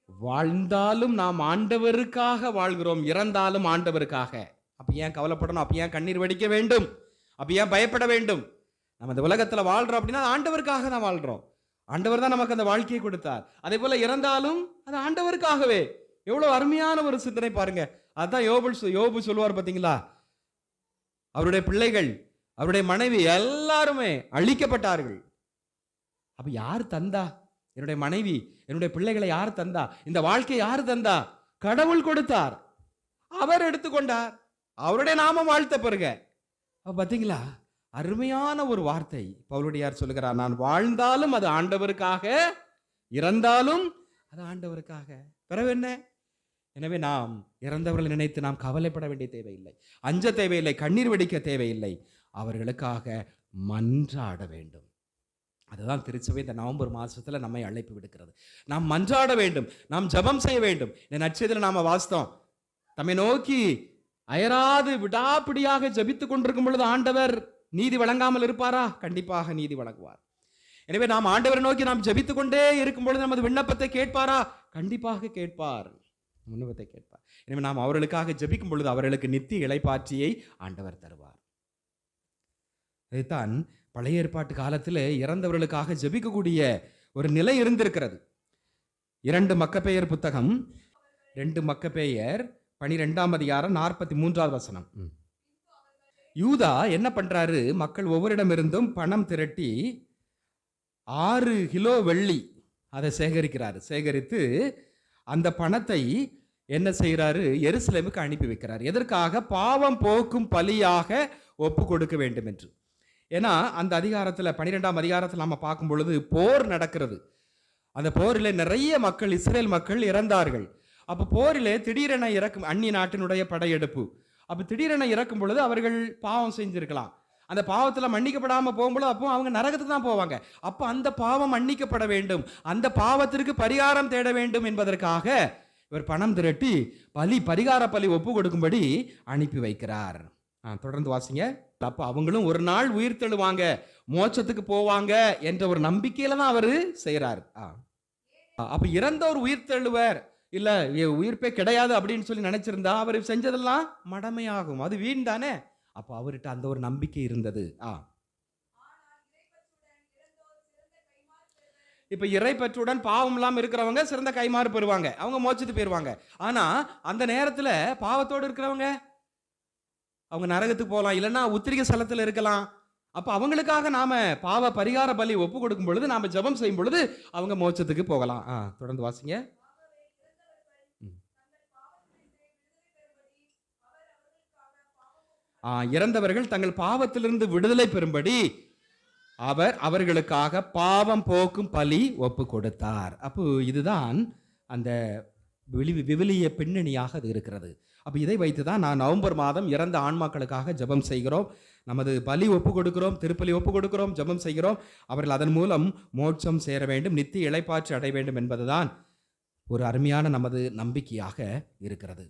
வாழ்ந்தாலும் நாம் ஆண்டவருக்காக வாழ்கிறோம், இறந்தாலும் ஆண்டவருக்காக. அப்ப ஏன் கவலைப்படணும்? அப்ப ஏன் கண்ணீர் வடிக்க வேண்டும்? அப்ப ஏன் பயப்பட வேண்டும்? நம்ம இந்த உலகத்துல வாழ்றோம் அப்படின்னா ஆண்டவருக்காக தான் வாழ்றோம். ஆண்டவர் தான் நமக்கு அந்த வாழ்க்கையை கொடுத்தார். அதே போல இறந்தாலும் அது ஆண்டவருக்காகவே. எவ்வளவு அருமையான ஒரு சிந்தனை பாருங்க. அதான் யோபு சொல்லுவார் பார்த்தீங்களா? அவருடைய பிள்ளைகள், அவருடைய மனைவி எல்லாருமே அழிக்கப்பட்டார்கள். அப்ப யார் தந்தா? என்னுடைய மனைவி, என்னுடைய பிள்ளைகளை யார் தந்தா? இந்த வாழ்க்கை யார் தந்தா? கடவுள் கொடுத்தார், அவர் எடுத்துக்கொண்டார், அவருடைய நாமம் வாழ்த்த பெறுக. பார்த்தீங்களா, அருமையான ஒரு வார்த்தை. பவுலடியார் சொல்லுகிறார், நான் வாழ்ந்தாலும் அது ஆண்டவருக்காக, இறந்தாலும் அது ஆண்டவருக்காக. பிறகு என்ன? எனவே நாம் இறந்தவர்களை நினைத்து நாம் கவலைப்பட வேண்டிய தேவையில்லை, அஞ்ச தேவையில்லை, கண்ணீர் வெடிக்க தேவையில்லை. அவர்களுக்காக மன்றாட வேண்டும். அதுதான் திருச்சபை இந்த நவம்பர் மாதத்துல நம்மை அழைப்பு விடுக்கிறது. நாம் மன்றாட வேண்டும், நாம் ஜெபம் செய்ய வேண்டும். இந்த நற்செய்தியில நாம வாசித்தோம், தம்மை நோக்கி அயராது விடாப்பிடியாக ஜெபித்துக் கொண்டிருக்கும் பொழுது ஆண்டவர் நீதி வழங்காமல் இருப்பாரா? கண்டிப்பாக நீதி வழங்குவார். எனவே நாம் ஆண்டவரை நோக்கி நாம் ஜெபித்துக் கொண்டே இருக்கும் பொழுது நமது விண்ணப்பத்தை கேட்பாரா? கண்டிப்பாக கேட்பார், விண்ணப்பத்தை கேட்பார். எனவே நாம் அவர்களுக்காக ஜெபிக்கும் பொழுது அவர்களுக்கு நித்திய இளைப்பாற்றியை ஆண்டவர் தருவார். இதைத்தான் பழைய ஏற்பாட்டு காலத்தில் இறந்தவர்களுக்காக ஜெபிக்கக்கூடிய ஒரு நிலை இருந்திருக்கிறது. 2 மக்கபேயர் புத்தகம், 2 மக்கபேயர் 12ஆம் அதிகாரம் 43வது வசனம். யூதா என்ன பண்றாரு? மக்கள் ஒவ்வொருடமிருந்தும் பணம் திரட்டி 6 கிலோ வெள்ளி அதை சேகரித்து அந்த பணத்தை என்ன செய்கிறாரு? எருசலேமுக்கு அனுப்பி வைக்கிறார். எதற்காக? பாவம் போக்கும் பலியாக ஒப்பு கொடுக்க வேண்டும் என்று. ஏன்னா அந்த அதிகாரத்தில், 12ஆம் அதிகாரத்தில் நம்ம பார்க்கும் பொழுது போர் நடக்கிறது. அந்த போரில் நிறைய மக்கள், இஸ்ரேல் மக்கள் இறந்தார்கள். அப்போ போரிலே திடீரென இறக்கும் அந்நிய நாட்டினுடைய படையெடுப்பு. அப்போ திடீரென இறக்கும் பொழுது அவர்கள் பாவம் செஞ்சிருக்கலாம். அந்த பாவத்தில் மன்னிக்கப்படாமல் போகும்பொழுது அப்போ அவங்க நரகத்துக்கு தான் போவாங்க. அப்போ அந்த பாவம் மன்னிக்கப்பட வேண்டும், அந்த பாவத்திற்கு பரிகாரம் தேட வேண்டும் என்பதற்காக இவர் பணம் திரட்டி பரிகார பலி ஒப்பு கொடுக்கும்படி அனுப்பி வைக்கிறார். தொடர்ந்து வாசிங்க. அப்போ அவங்களும் ஒரு நாள் உயிர் தெழுவாங்க, மோட்சத்துக்கு போவாங்க என்ற ஒரு நம்பிக்கையில தான் அவர் செய்யறாரு. அப்ப இறந்தவர் உயிர் தெழுவர், இல்ல உயிர்ப்பே கிடையாது அப்படின்னு சொல்லி நினைச்சிருந்தா அவர் செஞ்சதெல்லாம் மடமையாகும், அது வீண் தானே. அப்போ அவர்கிட்ட அந்த ஒரு நம்பிக்கை இருந்தது. இப்ப இறை பற்றுடன் பாவம் இல்லாம இருக்கிறவங்க சிறந்த கைமாறு பெறுவாங்க, அவங்க மோட்சத்துக்கு போயிருவாங்க. ஆனா அந்த நேரத்துல பாவத்தோடு இருக்கிறவங்க அவங்க நரகத்துக்கு போகலாம், இல்லைன்னா உத்திரிகை ஸ்தலத்தில் இருக்கலாம். அப்ப அவங்களுக்காக நாம பாவ பரிகார பலி ஒப்பு கொடுக்கும் பொழுது, நாம ஜெபம் செய்யும் பொழுது அவங்க மோட்சத்துக்கு போகலாம். தொடர்ந்து வாசிங்க. இறந்தவர்கள் தங்கள் பாவத்திலிருந்து விடுதலை பெறும்படி அவர் அவர்களுக்காக பாவம் போக்கும் பலி ஒப்பு கொடுத்தார். அப்போ இதுதான் அந்த விவிலிய பின்னணியாக அது இருக்கிறது. அப்போ இதை வைத்து தான் நான் நவம்பர் மாதம் இறந்த ஆன்மாக்களுக்காக ஜெபம் செய்கிறோம், நமது பலி ஒப்பு கொடுக்கிறோம், திருப்பலி ஒப்பு கொடுக்கிறோம், ஜெபம் செய்கிறோம். அவர்கள் அதன் மூலம் மோட்சம் சேர வேண்டும், நித்திய இளைப்பாற்றி அடைய வேண்டும் என்பதுதான் ஒரு அருமையான நமது நம்பிக்கையாக இருக்கிறது.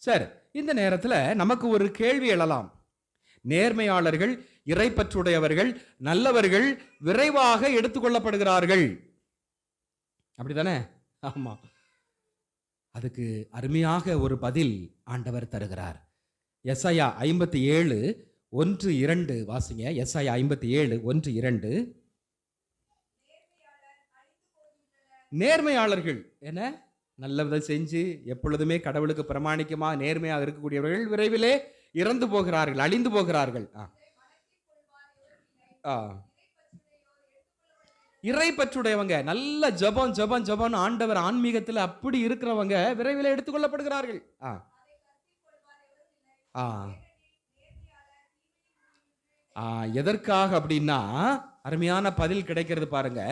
சரி, இந்த நேரத்தில் நமக்கு ஒரு கேள்வி எழலாம். நேர்மையாளர்கள், இறைப்பற்றுடையவர்கள், நல்லவர்கள் விரைவாக எடுத்துக்கொள்ளப்படுகிறார்கள், அப்படிதானே? ஆமா. அதுக்கு அருமையாக ஒரு பதில் ஆண்டவர் தருகிறார். எசாயா 57:1-2 வாசிங்க. எசாயா 57:1-2. நேர்மையாளர்கள் என்ன நல்லதை செஞ்சு எப்பொழுதுமே கடவுளுக்கு பிரமாணிக்கமா நேர்மையாக இருக்கக்கூடியவர்கள் விரைவிலே இறந்து போகிறார்கள், அழிந்து போகிறார்கள். இறை பற்றுடையவங்க, நல்ல ஜபம் ஜபம் ஜபம் ஆண்டவர் ஆன்மீகத்தில் அப்படி இருக்கிறவங்க விரைவில் எடுத்துக்கொள்ளப்படுகிறார்கள். எதற்காக அப்படின்னா அருமையான பதில் கிடைக்கிறது பாருங்க.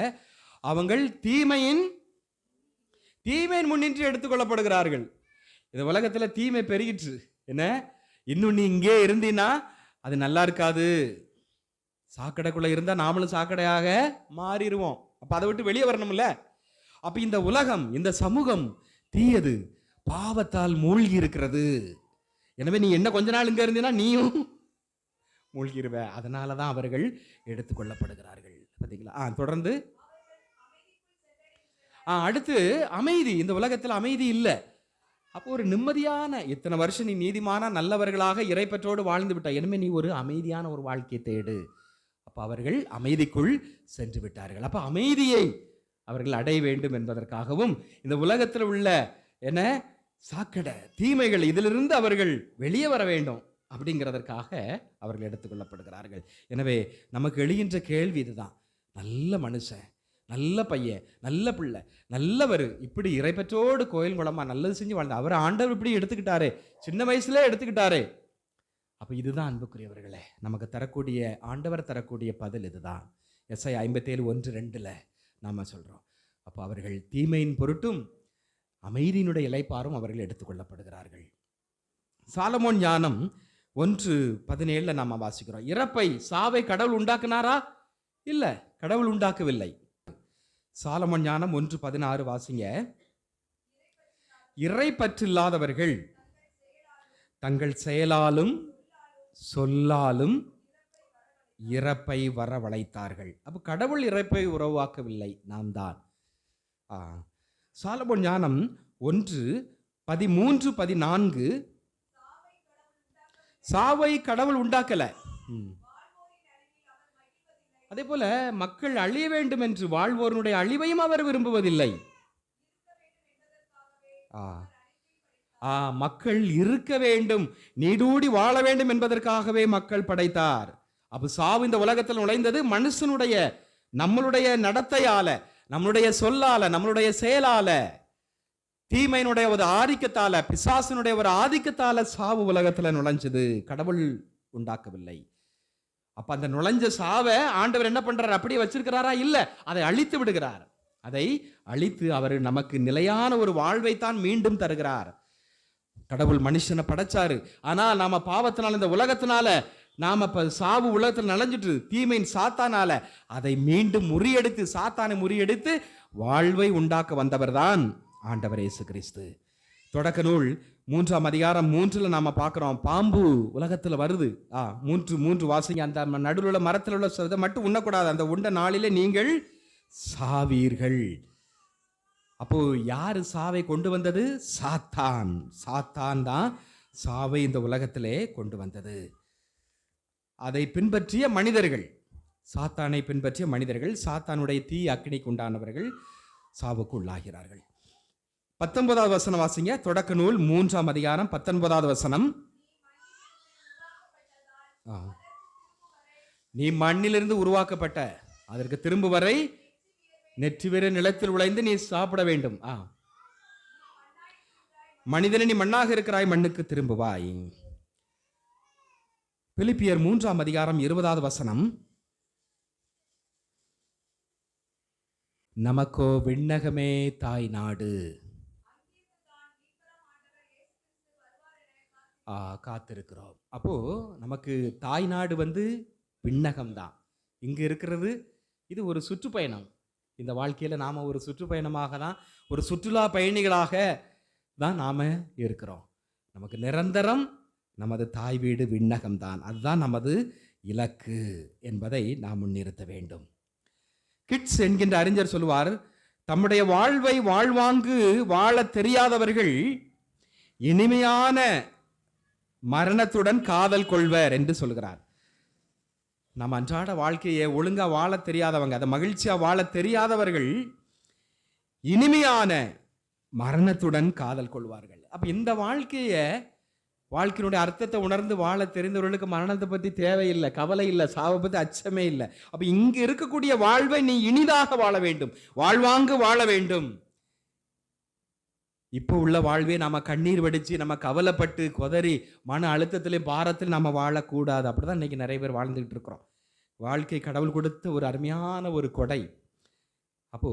அவங்கள் தீமையின் முன்னின்று எடுத்துக்கொள்ளப்படுகிறார்கள். இந்த உலகத்தில் தீமை பெருகிற்று. என்ன, இன்னும் நீ இங்கே இருந்தீன்னா அது நல்லா இருக்காது. சாக்கடைக்குள்ள இருந்தா நாமளும் சாக்கடையாக மாறிடுவோம். அப்ப அதை விட்டு வெளியே வரணும்ல. அப்ப இந்த உலகம், இந்த சமூகம் தீயது, பாவத்தால் மூழ்கி இருக்கிறது. எனவே நீ என்ன கொஞ்ச நாள் இங்க இருந்தீன்னா நீயும் மூழ்கிருவ. அதனாலதான் அவர்கள் எடுத்துக்கொள்ளப்படுகிறார்கள். பார்த்தீங்களா? தொடர்ந்து அடுத்து அமைதி. இந்த உலகத்தில் அமைதி இல்லை. அப்போ ஒரு நிம்மதியான, இத்தனை வருஷம் நீ நீதிமான நல்லவர்களாக இறைப்பற்றோடு வாழ்ந்து விட்டாய், எனவே நீ ஒரு அமைதியான ஒரு வாழ்க்கையை தேடு. அப்போ அவர்கள் அமைதிக்குள் சென்று விட்டார்கள். அப்போ அமைதியை அவர்கள் அடைய வேண்டும் என்பதற்காகவும் இந்த உலகத்தில் உள்ள என்ன சாக்கடை தீமைகள் இதிலிருந்து அவர்கள் வெளியே வர வேண்டும் அப்படிங்கிறதற்காக அவர்கள் எடுத்துக்கொள்ளப்படுகிறார்கள். எனவே நமக்கு எழுகின்ற கேள்வி இதுதான். நல்ல மனுஷன், நல்ல பையன், நல்ல பிள்ளை, நல்லவர், இப்படி இறைப்பற்றோடு கோயில் குளமா நல்லது செஞ்சு வாழ்ந்த அவர் ஆண்டவர் இப்படி எடுத்துக்கிட்டாரே, சின்ன வயசுல எடுத்துக்கிட்டாரே. அப்போ இதுதான் அன்புக்குரியவர்களே நமக்கு தரக்கூடிய, ஆண்டவர் தரக்கூடிய பதில் இதுதான். எஸ்ஐ 57:1-2 நாம சொல்றோம். அப்போ அவர்கள் தீமையின் பொருட்டும் அமைதியினுடைய இளைப்பாறும் அவர்கள் எடுத்துக்கொள்ளப்படுகிறார்கள். சாலமோன் ஞானம் 1:17 நாம வாசிக்கிறோம். இறப்பை, சாவை கடவுள் உண்டாக்குனாரா? இல்ல, கடவுள் உண்டாக்கவில்லை. சாலமோன் ஞானம் 1:16 வாசிங்க. இறை பற்றில்லாதவர்கள் தங்கள் செயலாலும் சொல்லாலும் இறப்பை வரவழைத்தார்கள். அப்ப கடவுள் இறப்பை உருவாக்கவில்லை, நாம் தான். சாலமோன் ஞானம் 1:13-14 சாவை கடவுள் உண்டாக்கல. அதே போல மக்கள் அழிய வேண்டும் என்று வாழ்வோருடைய அழிவையும் அவர் விரும்புவதில்லை. மக்கள் இருக்க வேண்டும், நீடூடி வாழ வேண்டும் என்பதற்காகவே மக்கள் படைத்தார். அப்ப சாவு இந்த உலகத்தில் நுழைந்தது மனுஷனுடைய, நம்மளுடைய நடத்தையால, நம்மளுடைய சொல்லால, நம்மளுடைய செயலால, தீமையினுடைய ஒரு ஆதிக்கத்தால, பிசாசினுடைய ஒரு ஆதிக்கத்தால சாவு உலகத்துல நுழைஞ்சது, கடவுள் உண்டாக்கவில்லை. அப்ப அந்த நுழைஞ்ச சாவை ஆண்டவர் என்ன பண்றார்? அப்படியே வச்சிருக்கிறாரா? இல்ல, அதை அழித்து விடுகிறார். அதை அழித்து அவர் நமக்கு நிலையான ஒரு வாழ்வைத்தான் மீண்டும் தருகிறார். கடவுள் மனுஷனை படைச்சாரு, ஆனா நாம பாவத்தினால, இந்த உலகத்தினால நாம இப்ப சாவு உலகத்தில் நுழைஞ்சிட்டு தீமையின் சாத்தானால அதை மீண்டும் முறியடித்து, சாத்தானை முறியடித்து வாழ்வை உண்டாக்க வந்தவர் தான் ஆண்டவர் இயேசு கிறிஸ்து. தொடக்க நூல் 3:3 நாம பார்க்கிறோம். பாம்பு உலகத்துல வருது. 3 வாசிங்க. அந்த நடுவில் உள்ள மரத்தில் உள்ள இதை மட்டும் உண்ணக்கூடாது, அந்த உண்ட நாளிலே நீங்கள் சாவீர்கள். அப்போ யாரு சாவை கொண்டு வந்தது? சாத்தான். சாத்தான் தான் சாவை இந்த உலகத்திலே கொண்டு வந்தது. அதை பின்பற்றிய மனிதர்கள், சாத்தானை பின்பற்றிய மனிதர்கள், சாத்தானுடைய தீ அக்கினிக்கு உண்டானவர்கள் சாவுக்கு உள்ளாகிறார்கள். 19வது வசனம் வாசிங்க. தொடக்க நூல் 3:19. நீ மண்ணிலிருந்து உருவாக்கப்பட்ட, அதற்கு திரும்ப வரை நெற்றி வேற நிலத்தில் உழைந்து நீ சாப்பிட வேண்டும். மனிதனை நீ மண்ணாக இருக்கிறாய், மண்ணுக்கு திரும்புவாய். பிலிப்பியர் 3ஆம் அதிகாரம் 20வது வசனம். நமக்கோ விண்ணகமே தாய் நாடு, காத்திருக்கிறோம். அப்போ நமக்கு தாய் நாடு விண்ணகம்தான். இங்கு இருக்கிறது இது ஒரு சுற்றுப்பயணம். இந்த வாழ்க்கையில் நாம் ஒரு சுற்றுப்பயணமாக தான், ஒரு சுற்றுலா பயணிகளாக தான் நாம் இருக்கிறோம். நமக்கு நிரந்தரம் நமது தாய் வீடு விண்ணகம்தான். அதுதான் நமது இலக்கு என்பதை நாம் முன்னிறுத்த வேண்டும். கிட்ஸ் என்கின்ற அறிஞர் சொல்லுவார், தம்முடைய வாழ்வை வாழ்வாங்கு வாழ தெரியாதவர்கள் இனிமையான மரணத்துடன் காதல் கொள்வர் என்று சொல்கிறார். நம்ம அன்றாட வாழ்க்கையை ஒழுங்கா வாழ தெரியாதவங்க, அதை மகிழ்ச்சியா வாழ தெரியாதவர்கள் இனிமையான மரணத்துடன் காதல் கொள்வார்கள். அப்ப இந்த வாழ்க்கையினுடைய அர்த்தத்தை உணர்ந்து வாழ தெரிந்தவர்களுக்கு மரணத்தை பற்றி தேவையில்லை, கவலை இல்லை, சாவை பற்றி அச்சமே இல்லை. அப்ப இங்கு இருக்கக்கூடிய வாழ்வை நீ இனிதாக வாழ வேண்டும், வாழ்வாங்கு வாழ வேண்டும். இப்போ உள்ள வாழ்வே நம்ம கண்ணீர் வடிச்சு, நம்ம கவலைப்பட்டு கொதறி மன அழுத்தத்திலையும் பாரத்தில் நம்ம வாழக்கூடாது. அப்படிதான் இன்னைக்கு நிறைய பேர் வாழ்ந்துகிட்டு இருக்கிறோம். வாழ்க்கை கடவுள் கொடுத்த ஒரு அருமையான ஒரு கொடை. அப்போ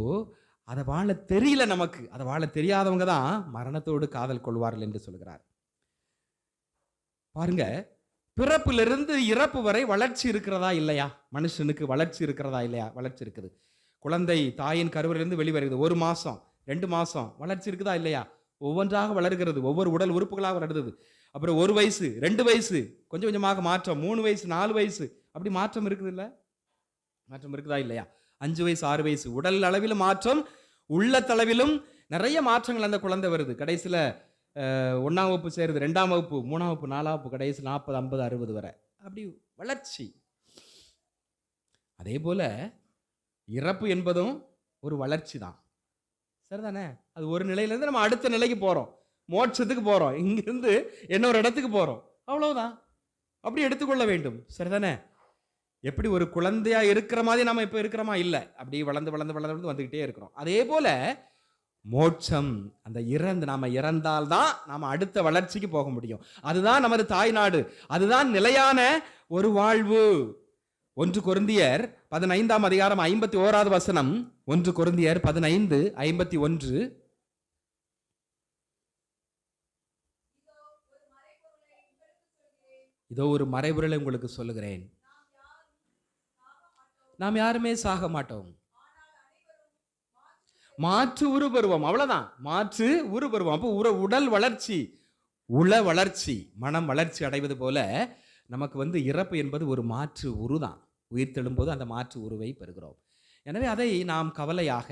அதை வாழ தெரியல நமக்கு, அதை வாழ தெரியாதவங்க தான் மரணத்தோடு காதல் கொள்வார்கள் என்று சொல்கிறார். பாருங்க, பிறப்பிலிருந்து இறப்பு வரை வளர்ச்சி இருக்கிறதா இல்லையா? மனுஷனுக்கு வளர்ச்சி இருக்கிறதா இல்லையா? வளர்ச்சி இருக்குது. குழந்தை தாயின் கருவிலிருந்து வெளிவருகிறது. 1 மாசம் 2 மாசம் வளர்ச்சி இருக்குதா இல்லையா? ஒவ்வொன்றாக வளர்கிறது, ஒவ்வொரு உடல் உறுப்புகளாக வளருது. அப்புறம் 1 வயசு 2 வயசு கொஞ்சம் கொஞ்சமாக மாற்றம், 3 வயசு 4 வயசு அப்படி மாற்றம் இருக்குது இல்லை? மாற்றம் இருக்குதா இல்லையா? 5 வயசு 6 வயசு உடல் அளவிலும் மாற்றம், உள்ளத்தளவிலும் நிறைய மாற்றங்கள் அந்த குழந்தை வருது. கடைசியில் 1ஆம் வகுப்பு சேருது, 2ஆம் வகுப்பு 3ஆம் வகுப்பு 4ஆம் வகுப்பு, கடைசி 40 50 60 வரை அப்படி வளர்ச்சி. அதே போல இறப்பு என்பதும் ஒரு வளர்ச்சி தான், சரிதானே? அது ஒரு நிலையிலேருந்து நம்ம அடுத்த நிலைக்கு போகிறோம், மோட்சத்துக்கு போகிறோம், இங்கிருந்து இன்னொரு இடத்துக்கு போகிறோம், அவ்வளவுதான். அப்படி எடுத்துக்கொள்ள வேண்டும், சரிதானே? எப்படி ஒரு குழந்தையா இருக்கிற மாதிரி நம்ம இப்போ இருக்கிறோமா? இல்லை, அப்படி வளர்ந்து வளர்ந்து வளர்ந்து வந்துக்கிட்டே இருக்கிறோம். அதே போல மோட்சம், அந்த நாம் இறந்தால்தான் நாம் அடுத்த வளர்ச்சிக்கு போக முடியும். அதுதான் நமது தாய் நாடு, அதுதான் நிலையான ஒரு வாழ்வு. 1 கொரிந்தியர் 15ஆம் அதிகாரம் 51வது வசனம். 1 கொரிந்தியர் 15:51. இதோ ஒரு மறைபொருளை உங்களுக்கு சொல்லுகிறேன், நாம் யாருமே சாக மாட்டோம், மாற்று உருபருவம், அவ்வளவுதான், மாற்று உருபருவம். அப்போ உடல் வளர்ச்சி, உள வளர்ச்சி, மனம் வளர்ச்சி அடைவது போல நமக்கு இறப்பு என்பது ஒரு மாற்று உருதான். உயிர் தெழும்போது அந்த மாற்று உருவை பெறுகிறோம். எனவே அதை நாம் கவலையாக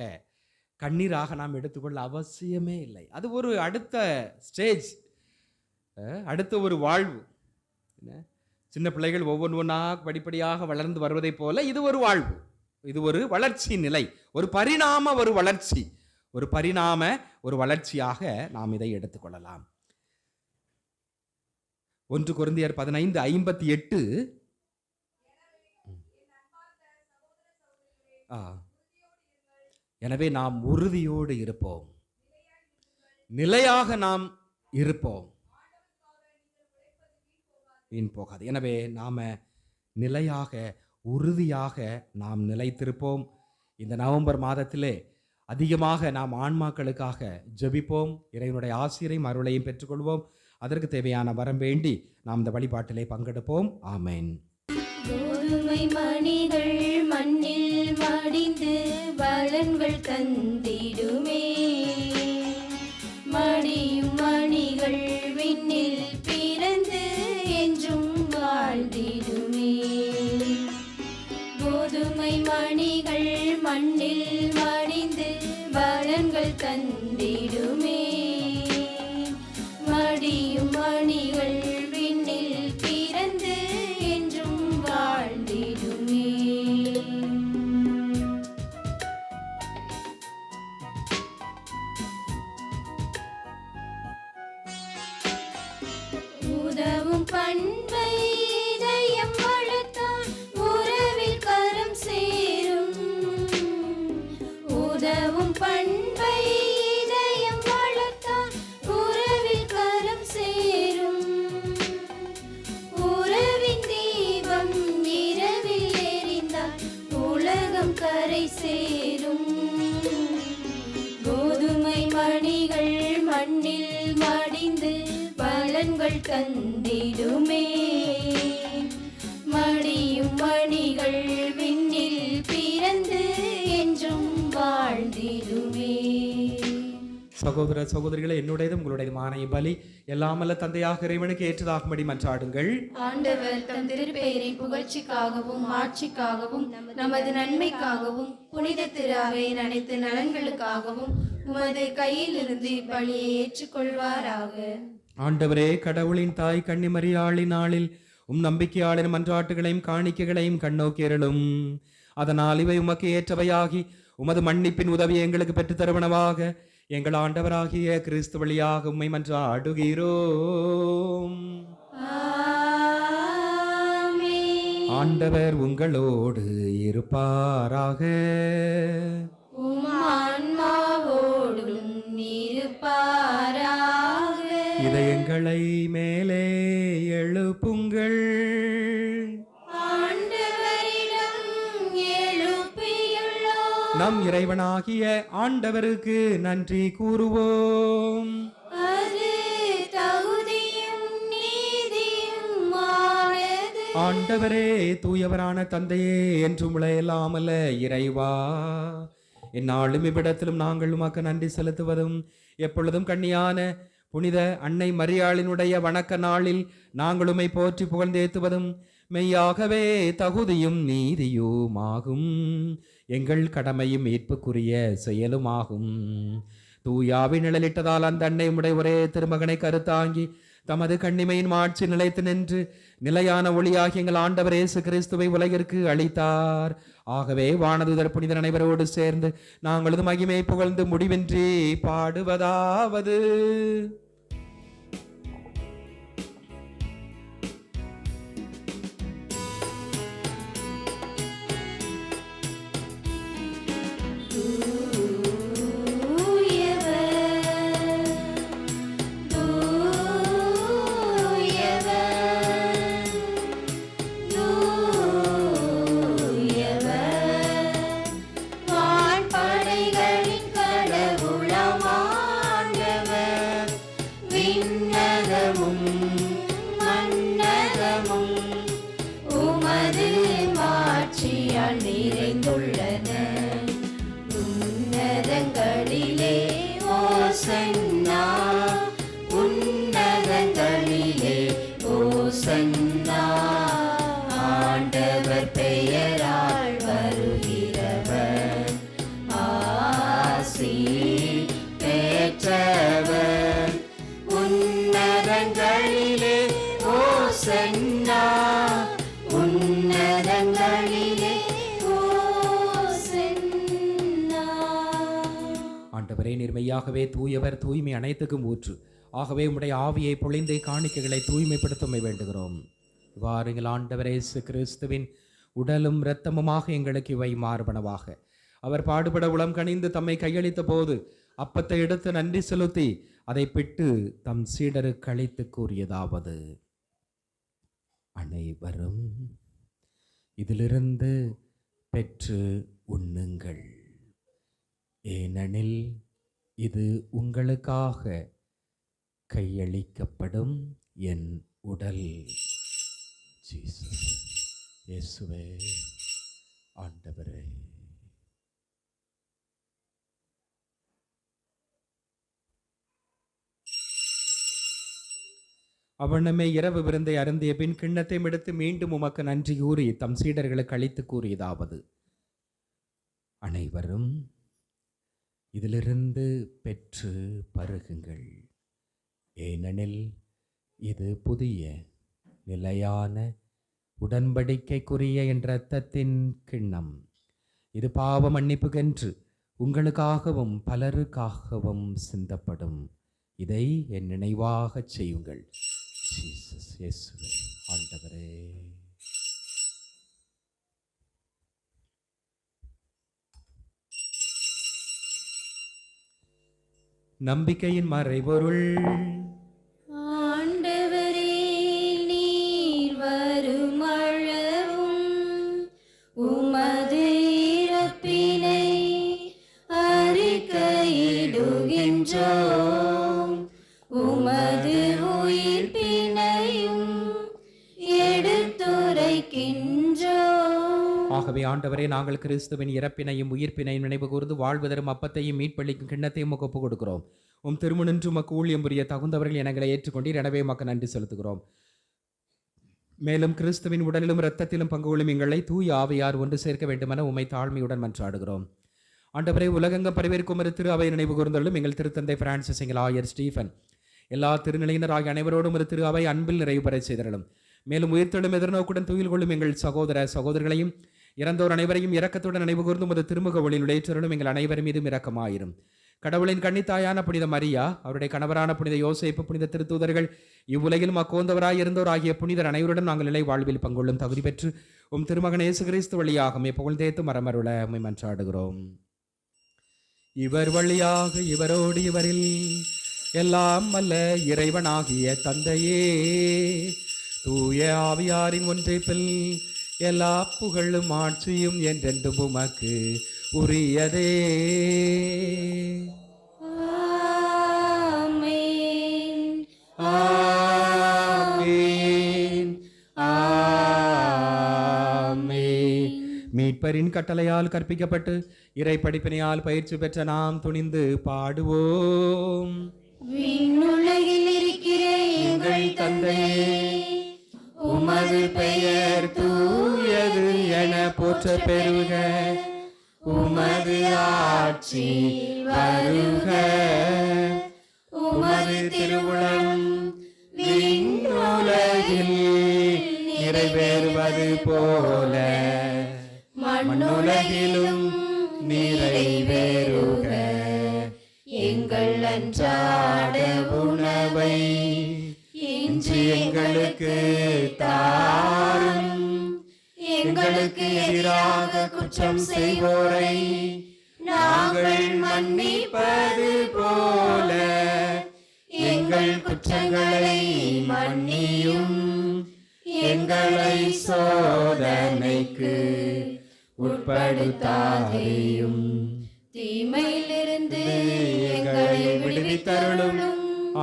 கண்ணீராக நாம் எடுத்துக்கொள்ள அவசியமே இல்லை. அது ஒரு அடுத்த ஸ்டேஜ், அடுத்த ஒரு வாழ்வு. சின்ன பிள்ளைகள் ஒவ்வொன்றாக படிப்படியாக வளர்ந்து வருவதை போல இது ஒரு வாழ்வு, இது ஒரு வளர்ச்சி நிலை, ஒரு பரிணாம ஒரு வளர்ச்சி, ஒரு பரிணாம ஒரு வளர்ச்சியாக நாம் இதை எடுத்துக்கொள்ளலாம். 1 கொரிந்தியர் 15:58. எனவே நாம் உறுதியோடு இருப்போம், நிலையாக நாம் இருப்போம், வீண் போகாது. எனவே நாம நிலையாக உறுதியாக நாம் நிலைத்திருப்போம். இந்த நவம்பர் மாதத்திலே அதிகமாக நாம் ஆன்மாக்களுக்காக ஜெபிப்போம், இறைவனுடைய ஆசீரையும் அருளையும் பெற்றுக்கொள்வோம். அதற்கு தேவையான வரம் வேண்டி நாம் இந்த வழிபாட்டிலே பங்கெடுப்போம். ஆமென். கோதுமை மணிகள் மண்ணில் மடிந்து பலன்கள் தந்திடுமே, மடியும் மணிகள் விண்ணில் பிறந்து என்றும் வாழ்ந்திடுமே. கோதுமை மணிகள் மண்ணில் மடிந்து பலன்கள் தந்திடுமே, மடியும் மணிகள் விண்ணில் பிறந்து என்றும் வாழ்ந்திடுமே. உதவும் பண்பை இதயம் வளர்த்தான், உறவு வரங்கள் தந்திடுமே. மணியும் மணிகள் விண்ணில் பிறந்து என்றும் வாழ்ந்திடுமே. சகோதர சகோதரிகளை, என்னுடையதும் உங்களுடையதுமான பலி எல்லாமல்ல தந்தையாக இறைவனுக்கு ஏற்றதாகும்படி மன்றாடுங்கள். ஆண்டவர் தம் திருப்பெயரின் புகழ்ச்சிக்காகவும் ஆட்சிக்காகவும் நமது நன்மைக்காகவும் புனித திரு அவையின் அனைத்து நலன்களுக்காகவும் உமது கையிலிருந்து பலியை ஏற்றுக்கொள்வாராக. ஆண்டவரே, கடவுளின் தாய் கன்னிமரியாளின் நாளில் நம்பிக்கையாளர் மன்றாட்டுகளையும் காணிக்கைகளையும் கண்ணோக்கியருளும். அதனால் இவை உமக்கு ஏற்றவையாகி உமது மன்னிப்பின் உதவியை எங்களுக்கு பெற்றுத் தருவனவாக எங்கள் ஆண்டவராகிய கிறிஸ்து வழியாக உம்மை மன்றாடுகிறோம். ஆண்டவர் உங்களோடு இருப்பாராக. ஆன்மாவோடும் இருப்பாராக. இதயங்களை மேலே எழுப்புங்கள். நம் இறைவனாகிய ஆண்டவருக்கு நன்றி கூறுவோம். அது தகுதியும் நீதியுமானது. ஆண்டவரே, தூயவரான தந்தையே, என்றும் இல்லாமல்ல இறைவா, எந்நாளும் இவ்விடத்திலும் நாங்கள் உமக்கு நன்றி செலுத்துவதும் எப்பொழுதும் கண்ணியான புனித அன்னை மரியாளினுடைய வணக்க நாளில் நாங்கள் உம்மை போற்றி புகழ்ந்தேத்துவதும் மெய்யாகவே தகுதியும் நீதியுமாகும். எங்கள் கடமையும் மீட்புக்குரிய செயலுமாகும். தூயாவி நிழலிட்டதால் அந்த அன்னை உடைய ஒரே திருமகனை கருத்தாங்கி தமது கண்ணிமையின் மாட்சி நிலைத்து நின்று நிலையான ஒளியாகி எங்கள் ஆண்டவர் இயேசு கிறிஸ்துவை உலகிற்கு அளித்தார். ஆகவே வானதூதர் புனிதர் அனைவரோடு சேர்ந்து நாங்களது மகிமை புகழ்ந்து முடிவின்றி பாடுவதாவது: ஆண்டவர் பெயரால் வருகிறவர் ஆசி பெற்றவர். உன்னதங்களிலே ஓசன்னா, உன்னதங்களிலே ஓசன்னா. ஆண்டவரே, நிர்மையாகவே தூயவர், தூய்மை அனைத்துக்கும் ஊற்று. ஆகவே உம்முடைய ஆவியை பொழிந்து காணிக்கைகளை தூய்மைப்படுத்த வேண்டுகிறோம். இவ்வாறு எங்கள் ஆண்டவர் இயேசு கிறிஸ்துவின் உடலும் இரத்தமுமாக எங்களுக்கு இவை மாறுபனவாக. அவர் பாடுபட உளம் கனிந்து தம்மை கையளித்த போது அப்பத்தை எடுத்து நன்றி செலுத்தி அதை பிட்டு தம் சீடருக்கு அளித்து கூறியதாவது: அனைவரும் இதிலிருந்து பெற்று உண்ணுங்கள், ஏனெனில் இது உங்களுக்காக கையளிக்கப்படும் என் உடல். ஜீசஸ், இயேசுவே, ஆண்டவரே. அவனமே இரவு விருந்தை அருந்திய பின் கிண்ணத்தை எடுத்து மீண்டும் உமக்கு நன்றி கூறி தம் சீடர்களுக்கு அளித்து கூறியதாவது: அனைவரும் இதிலிருந்து பெற்று பருகுங்கள், ஏனெனில் இது புதிய நிலையான உடன்படிக்கைக்குரிய என் இரத்தத்தின் கிண்ணம். இது பாவ மன்னிப்புக்கென்று உங்களுக்காகவும் பலருக்காகவும் சிந்தப்படும். இதை என் நினைவாகச் செய்யுங்கள். ஜீசஸ், இயேசுவே, ஆண்டவரே. நம்பிக்கையின் மறைபொருள். ஆண்டவரே, நீர் வருமளவும் உமது இறப்பினை அறிக்கையிடுகின்றோம், உமது உயிர்ப்பினை உரைக்கின்றோம். ஆகவே ஆண்டவரே, நாங்கள் கிறிஸ்துவின் இறப்பினையும் உயிர்ப்பினையும் நினைவு கூர்ந்து வாழ்வதரும் அப்பத்தையும் மீட்பளிக்கும் கிண்ணத்தையும் உமக்கு ஒப்புக் கொடுக்கிறோம். உம் திருமுனின்று உமக்கு ஊழியம் புரிய தகுந்தவர்கள் எங்களை ஏற்றுக்கொண்டீர். எனவே உமக்கு நன்றி செலுத்துகிறோம். மேலும் கிறிஸ்துவின் உடலிலும் இரத்தத்திலும் பங்கு கொள்ளும் எங்களை தூய ஆவியார் ஒன்று சேர்க்க வேண்டுமென உம்மை தாழ்மையுடன் மன்றாடுகிறோம். ஆண்டவரே, உலகெங்கும் பரவிருக்கும் ஒரு திரு அவை நினைவு கூர்ந்தள்ளும் எங்கள் திருத்தந்தை பிரான்சிஸ், எங்கள் ஆயர் ஸ்டீஃபன், எல்லா திருநிலையினர் ஆகிய அனைவரோடும் ஒரு திரு அவை அன்பில் நிறைவு பெற செய்தரலும். மேலும் உயிர்த்தெழும் எதிர்நோக்குடன் துயில் கொள்ளும் எங்கள் சகோதர சகோதரிகளையும் இறந்தோர் அனைவரையும் இரக்கத்துடன் நினைவு கூர்ந்தும் ஒரு திருமுக ஒளி நுழைச்சலும் எங்கள் அனைவர் மீதும் இரக்கமாயிரும். கடவுளின் கன்னித்தாயான புனித மரியா, அவருடைய கணவரான புனித யோசேப்பு, புனித திருத்தூதர்கள், இவ்வுலகிலும் அக்கோந்தவராய் இருந்தோர் ஆகிய புனிதர் அனைவருடன் நாங்கள் நிலை வாழ்வில் பங்கொள்ளும் தகுதி பெற்று உம் திருமகன் இயேசு கிறிஸ்து வழியாக புகழ்ந்தேத்து மரமருள உம்மை மன்றாடுகிறோம். இவர் வழியாக இவரோடு இவரில் எல்லாம் வல்ல இறைவனாகிய தந்தையே, தூய ஆவியாரின் ஒன்றைப்பில் எல்லா புகழும் ஆட்சியும் என்றென்றும் உமக்கு உரியதே. ஆமென். ஆமென். ஆமென். மீட்பரின் கட்டளையால் கற்பிக்கப்பட்டு இறை படிப்பினையால் பயிற்சி பெற்ற நாம் துணிந்து பாடுவோம். விண்ணுலகில் இருக்கிற எங்கள் தந்தையே, உமது பெயர் தூயது என போற்ற பெறுக. உமது ஆட்சி வருக. உமது திருவுளம் விண்ணுலகில் நிறைவேறுவது போல மண்ணுலகிலும் நிறைவேறுக. எங்கள் அன்றாட உணவை இன்று எங்களுக்கு தாரும். எங்களுக்கு எதிராக குற்றம் செய்வோரை நாங்கள் மன்னிப்பது போல எங்கள் குற்றங்களை மன்னியும். எங்களை சோதனைக்கு உட்படுத்தாதேயும், தீமையிலிருந்து எங்களை விடுவித்தருளும்.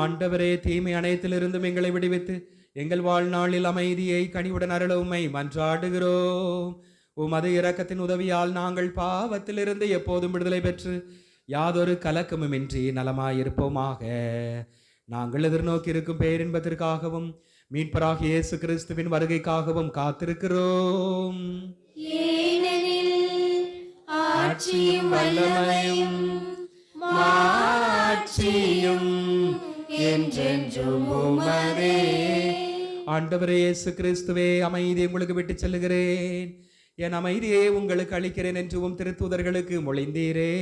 ஆண்டவரே, தீமை அனைத்திலிருந்தும் எங்களை விடுவித்து எங்கள் வாழ்நாளில் அமைதியை கனிவுடன் அருள உம்மை மன்றாடுகிறோம். உமது இரக்கத்தின் உதவியால் நாங்கள் பாவத்திலிருந்து எப்போதும் விடுதலை பெற்று யாதொரு கலக்கமுமின்றி நலமாயிருப்போமாக. நாங்கள் எதிர்நோக்கி இருக்கும் பேரின்பத்திற்காகவும் மீட்பராகிய இயேசு கிறிஸ்துவின் வருகைக்காகவும் காத்திருக்கிறோம். ஏனெனில் ஆட்சியும் வல்லமையும் மாட்சியும் என்றென்றும் உமதே. ஆண்டவரே இயேசு கிறிஸ்துவே, அமைதி உங்களுக்கு விட்டு செல்லுகிறேன், என் அமைதியை உங்களுக்கு அளிக்கிறேன் என்று உம் திருத்தூதர்களுக்கு மொழிந்தீரே.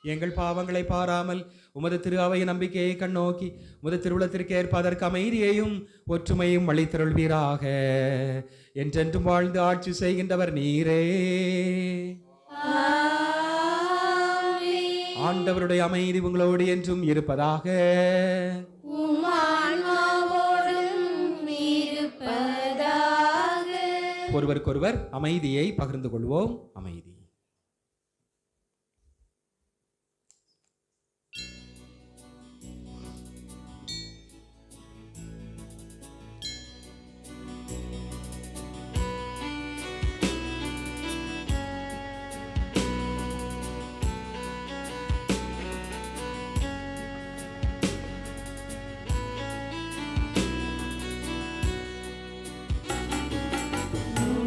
எங்கள் பாவங்களை பாராமல் உமது திரு அவை நம்பிக்கையை கண்ணோக்கி உமது திருவுளத்திற்கு ஏற்ப அதற்கு அமைதியையும் ஒற்றுமையும் அளித்தருள்வீராக. என்றென்றும் வாழ்ந்து ஆட்சி செய்கின்றவர் நீரே. ஆண்டவருடைய அமைதி உங்களோடு என்றும் இருப்பதாக. உம் ஆன்மாவோடும் இருப்பதாக. ஒருவருக்கொருவர் அமைதியை பகிர்ந்து கொள்வோம். அமைதி.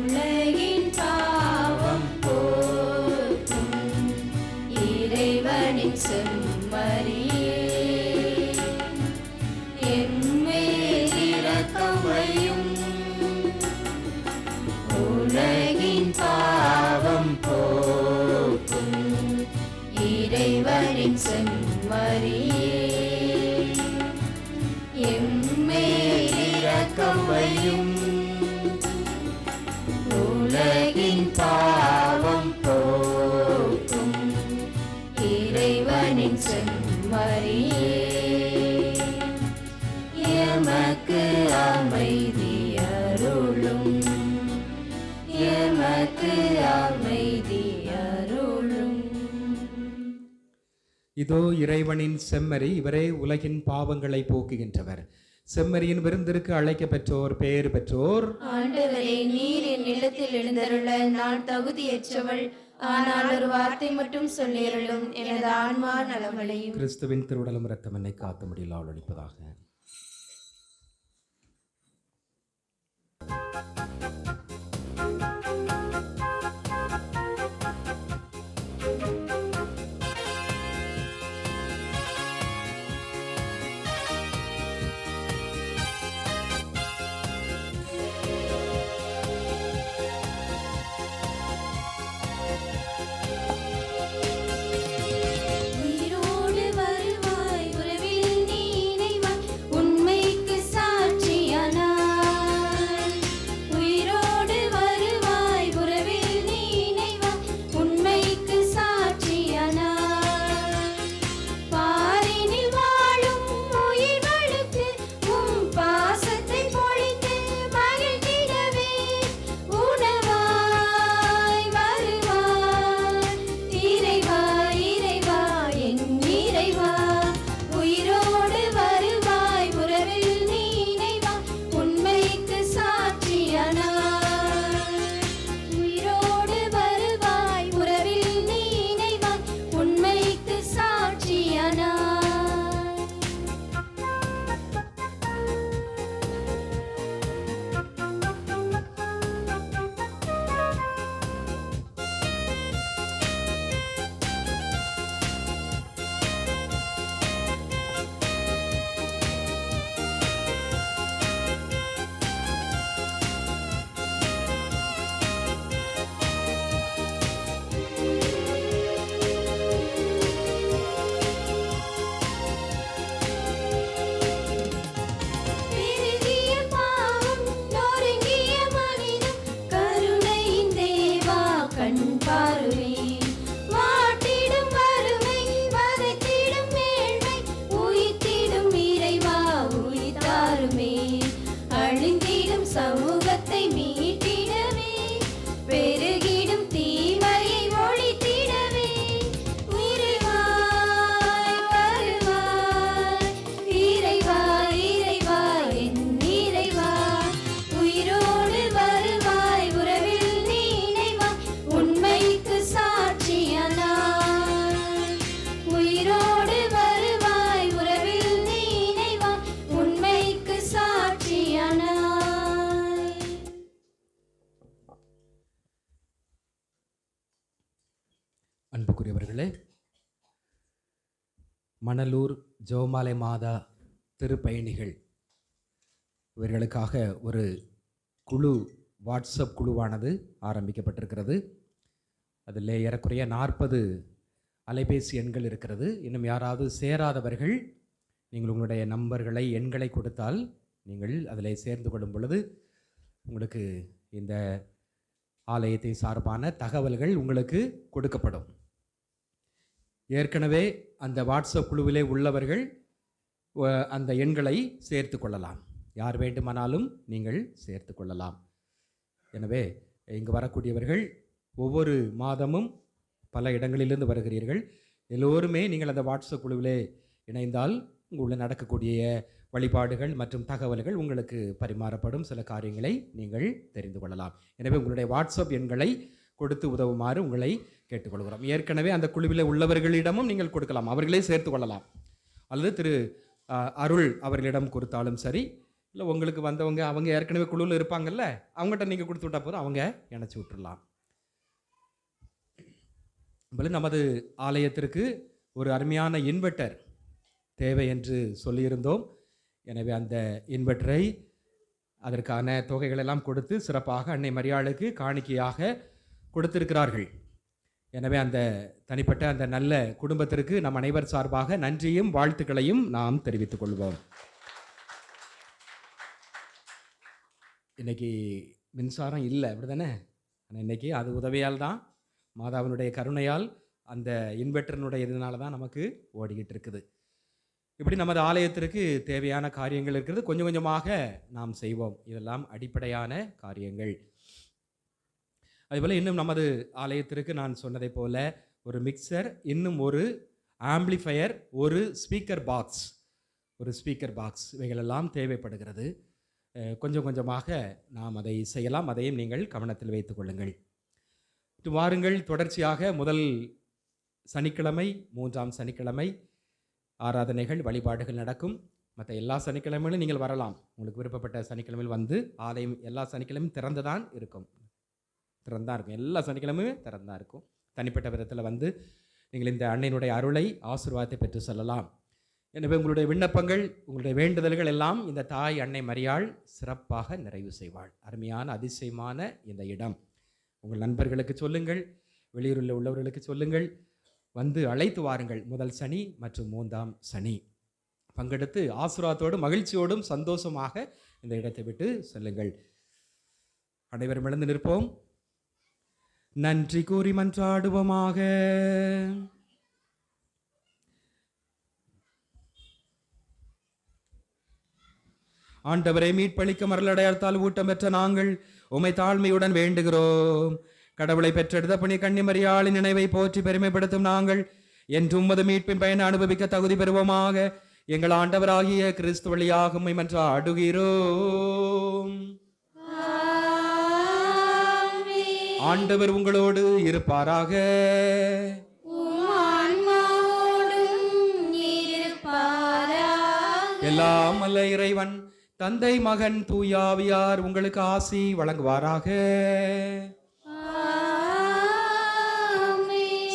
உலகின் பாவம் போக்கும் இறைவனின் செம்மறியே, எம்மேல் இரக்கம் வையும். உலகின் பாவம் போக்கும் இறைவனின் செம்மறியே, எம்மேல் இரக்கம் வையும். உலகின் பாவம் போக்கும் இறைவனின் செம்மறியே, எமக்கு அமைதி அருளும். எமக்கு அமைதி அருளும். இதோ இறைவனின் செம்மறி, இவரே உலகின் பாவங்களை போக்குகின்றவர். செம்மறியின் விருந்திற்கு அழைக்க பெற்றோர் பேறு பெற்றோர். ஆண்டவரே, நீர் என் இல்லத்தில் எழுந்தருள நான் தகுதியற்றவள். ஆனால் ஒரு வார்த்தை மட்டும் சொல்லியருளும், எனது ஆன்மா நலமடையும். கிறிஸ்துவின் திருவுடலும் இரத்தம் என்னை காத்து முடியல அளிப்பதாக. உயிரோடு வருவாய், உறவில் நீ இணைவாய், உண்மைக்கு சாட்சியானாய். உயிரோடு வருவாய், உறவில் நீ இணைவாய், உண்மைக்கு சாட்சியானாய். பாரினில் வாழும் உயிர்களுக்கு உம் பாசத்தை பொழிந்து மகிழ்ந்திடவே உணவாய் வருவாய். இறைவா, இறைவா, என் இறைவா. உயிரோடு வருவாய், உறவில் நீ இணைவாய், உண்மைக்கு சாட்சியானாய். உயிரோடு வருவாய், உறவில் நீ இணைவாய், உண்மைக்கு சாட்சியானாய். பெருகிய பாவம், நொறுங்கிய மனிதம், கருணையின் தேவா கண் பார்வை. வாட்டிடும் வறுமை, வதைத்திடும் ஏழ்மை, உயிர்த்திடும் இறைவா உயிர்த்தாருமே. அழிந்திடும் சமூகத்தை மீட்டிடவே, பெருகிடும் தீமையை ஒழித்திடவே விரைவாய் வருவாய். இறைவா, இறைவா, என் இறைவா. உயிரோடு வருவாய், உறவில் நீ இணைவாய், உண்மைக்கு சாட்சியானாய். உயிரோடு வருவாய், உறவில் நீ இணைவாய், உண்மைக்கு சாட்சியானாய். அன்புக்குரியவர்களே, மணலூர் ஜெபமாலை மாதா திருப்பயணிகள் இவர்களுக்காக ஒரு குழு, வாட்ஸ்அப் குழுவானது ஆரம்பிக்கப்பட்டிருக்கிறது. அதில் ஏறக்குறைய 40 அலைபேசி எண்கள் இருக்கிறது. இன்னும் யாராவது சேராதவர்கள் நீங்கள் உங்களுடைய நம்பர்களை, எண்களை கொடுத்தால் நீங்கள் அதில் சேர்ந்து கொள்ளும் பொழுது உங்களுக்கு இந்த ஆலயத்தை சார்பான தகவல்கள் உங்களுக்கு கொடுக்கப்படும். ஏற்கனவே அந்த வாட்ஸ்அப் குழுவிலே உள்ளவர்கள் அந்த எண்களை சேர்த்து கொள்ளலாம். யார் வேண்டுமானாலும் நீங்கள் சேர்த்து கொள்ளலாம். எனவே இங்கு வரக்கூடியவர்கள் ஒவ்வொரு மாதமும் பல இடங்களிலிருந்து வருகிறீர்கள். எல்லோருமே நீங்கள் அந்த வாட்ஸ்அப் குழுவிலே இணைந்தால் உங்களில் நடக்கக்கூடிய வழிபாடுகள் மற்றும் தகவல்கள் உங்களுக்கு பரிமாறப்படும். சில காரியங்களை நீங்கள் தெரிந்து கொள்ளலாம். எனவே உங்களுடைய வாட்ஸ்அப் எண்களை கொடுத்து உதவுமாறு உங்களை கேட்டுக்கொள்கிறோம். ஏற்கனவே அந்த குழுவில் உள்ளவர்களிடமும் நீங்கள் கொடுக்கலாம், அவர்களே சேர்த்து கொள்ளலாம். அல்லது திரு அருள் அவர்களிடம் கொடுத்தாலும் சரி, இல்லை உங்களுக்கு வந்தவங்க அவங்க ஏற்கனவே குழுவில் இருப்பாங்கல்ல, அவங்ககிட்ட நீங்கள் கொடுத்து விட்டா போதும், அவங்க இணைச்சி விட்டுடலாம். போல நமது ஆலயத்திற்கு ஒரு அருமையான இன்வெர்ட்டர் தேவை என்று சொல்லியிருந்தோம். எனவே அந்த இன்வெர்ட்டரை அதற்கான தொகைகளெல்லாம் கொடுத்து சிறப்பாக அன்னை மரியாளுக்கு காணிக்கையாக கொடுத்திருக்கிறார்கள். எனவே அந்த தனிப்பட்ட அந்த நல்ல குடும்பத்திற்கு நம் அனைவர் சார்பாக நன்றியும் வாழ்த்துக்களையும் நாம் தெரிவித்துக் கொள்வோம். இன்னைக்கு மின்சாரம் இல்லை, அப்படி தானே? ஆனால் இன்றைக்கி அது உதவியால் தான், மாதாவினுடைய கருணையால் அந்த இன்வெர்ட்டர்னுடைய இதனால தான் நமக்கு ஓடிக்கிட்டு இருக்குது. இப்படி நமது ஆலயத்திற்கு தேவையான காரியங்கள் இருக்கிறது. கொஞ்சம் கொஞ்சமாக நாம் செய்வோம். இதெல்லாம் அடிப்படையான காரியங்கள். அதுபோல் இன்னும் நமது ஆலயத்திற்கு நான் சொன்னதை போல ஒரு மிக்சர், இன்னும் ஒரு ஆம்பிளிஃபையர், ஒரு ஸ்பீக்கர் பாக்ஸ், ஒரு ஸ்பீக்கர் பாக்ஸ் இவைகளெல்லாம் தேவைப்படுகிறது. கொஞ்சம் கொஞ்சமாக நாம் அதை செய்யலாம். அதையும் நீங்கள் கவனத்தில் வைத்துக் கொள்ளுங்கள். வாருங்கள், தொடர்ச்சியாக முதல் சனிக்கிழமை, 3ஆம் சனிக்கிழமை ஆராதனைகள், வழிபாடுகள் நடக்கும். மற்ற எல்லா சனிக்கிழமையிலும் நீங்கள் வரலாம். உங்களுக்கு விருப்பப்பட்ட சனிக்கிழமையில் வந்து ஆலயம் எல்லா சனிக்கிழமையும் திறந்துதான் இருக்கும். எல்லா சனிக்கிழமையும் திறந்தான் இருக்கும். தனிப்பட்ட விதத்தில் வந்து நீங்கள் இந்த அன்னையினுடைய அருளை, ஆசீர்வாதத்தை பெற்று செல்லலாம். எனவே உங்களுடைய விண்ணப்பங்கள், உங்களுடைய வேண்டுதல்கள் எல்லாம் இந்த தாய் அன்னை மரியாள் சிறப்பாக நிறைவு செய்வாள். அருமையான அதிசயமான இந்த இடம். உங்கள் நண்பர்களுக்கு சொல்லுங்கள், வெளியூரில் உள்ளவர்களுக்கு சொல்லுங்கள், வந்து அழைத்து வாருங்கள். முதல் சனி மற்றும் 3ஆம் சனி பங்கெடுத்து ஆசீர்வாதத்தோடும் மகிழ்ச்சியோடும் சந்தோஷமாக இந்த இடத்தை விட்டு செல்லுங்கள். அனைவரும் எழுந்து நிற்போம். நன்றி கூறி மன்றாடுவோமாக. ஆண்டவரை, மீட்பளிக்க மரலடையாளத்தால் ஊட்டம் பெற்ற நாங்கள் உம்மை தாழ்மையுடன் வேண்டுகிறோம். கடவுளை பெற்றெடுத்த புனித கன்னிமரியாளின் நினைவை போற்றி பெருமைப்படுத்தும் நாங்கள் என்று உமது மீட்பின் பயனை அனுபவிக்க தகுதி பெறுவோமாக. எங்கள் ஆண்டவராகிய கிறிஸ்து வழியாக உம்மை மன்றாடுகிறோம். ஆண்டவர் உங்களோடு இருப்பாராக. எல்லாம் அல்ல இறைவன் தந்தை, மகன், தூயாவியார் உங்களுக்கு ஆசி வழங்குவாராக.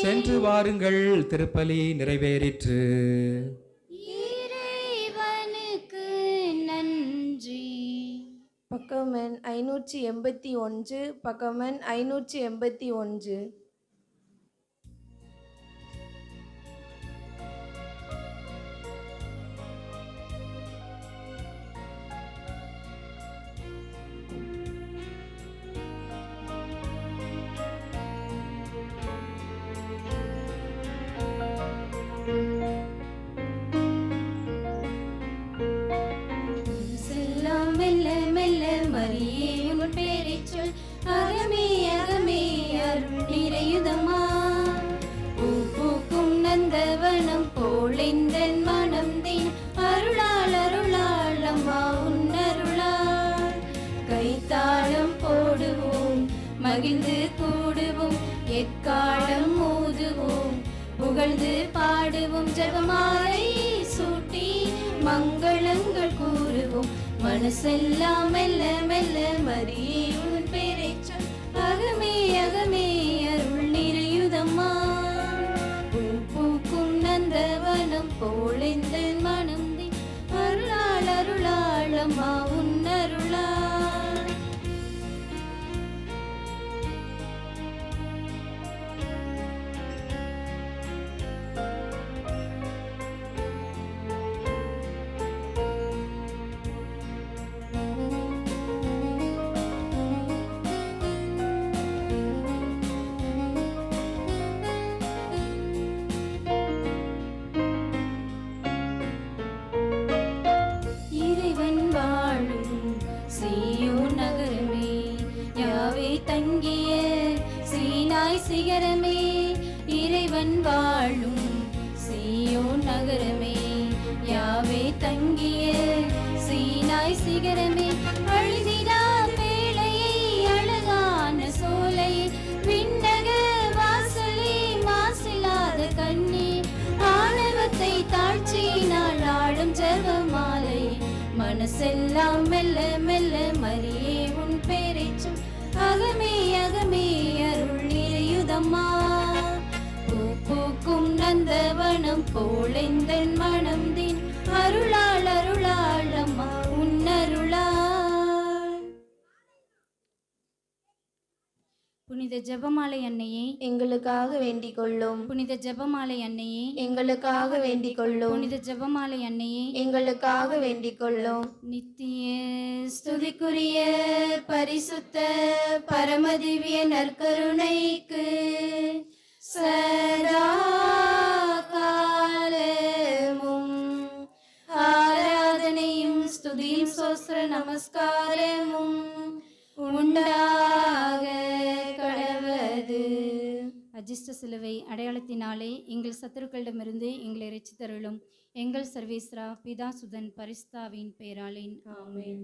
சென்று வாருங்கள், திருப்பலி நிறைவேறிற்று. இறைவனுக்கு நன்றி. பக்கம் எண் 581, பக்கம் எண் 581. மெல்ல மெல்ல மரியே உன் பேரைச் சொல், அகமே அகமே அருள் நிறையுதம்மா. பூ பூக்கும் நந்தவனம் போல் எந்தன் மனம் தீன், அருளால் அருளால் அம்மா உன் அருளால். கைத்தாளம் போடுவோம், மகிழ்ந்து கூடுவோம், எக்காலம் ஊதுவோம், புகழ்ந்து பாடுவோம், ஜெபமாலை சூட்டி மங்களங்கள் கூறுவோம். மனசெல்லாம் மெல்ல மெல்ல மரியே உன் பேரைச் சொல், அகமே அகமே அருள் நிறையுதம்மா. பூ பூக்கும் நந்தவனம் போல் எந்தன் மனம் தீன், அருளால் அருளால் அம்மா உன் அருளால். இறைவன் வாழும் சீயோன் நகரமே, யாவே தங்கிய சீனாய் சிகரமே. இறைவன் வாழும் சீயோன் நகரமே, யாவே தங்கிய சீனாய் சிகரமே. அழுதிடா வேளையை அழகான சோலை, விண்ணக வாசலே மாசில்லாத கண்ணே. ஆணவத்தை தாழ்ச்சியினால் ஆளும் ஜெபமாலை, மனசெல்லாம் மெல்ல மெல்ல மரியே உன் பேரைச் சொல், அகமே அகமே அருள் நிறையுதம்மா. பூ பூக்கும் நந்தவனம் போல் எந்தன் மனம் தீன், அருளால் அருளால் அம்மா உன் அருளால். புனித ஜெபமாலை அன்னையே, எங்களுக்காக வேண்டிக் கொள்ளும். புனித ஜெபமாலை அன்னையே, எங்களுக்காக வேண்டிக் கொள்ளும். புனித ஜெபமாலை அன்னையே, எங்களுக்காக வேண்டிக் கொள்ளும். நித்திய ஸ்துதிக்குரிய பரிசுத்த பரமதிவ்ய நற்கருணைக்கு சதா காலமும் ஆராதனையும் ஸ்துதியும் சோஸ்திர நமஸ்காரமும் உண்டாக கடவது. அஜிஷ்ட சிலுவை அடையாளத்தினாலே எங்கள் சத்துருக்களிடமிருந்து எங்களை ரட்சித்தருளும். எங்கள் சர்வேஸ்வரா பிதா சுதன் பரிஸ்தாவின் பெயராலேன் ஆமென்.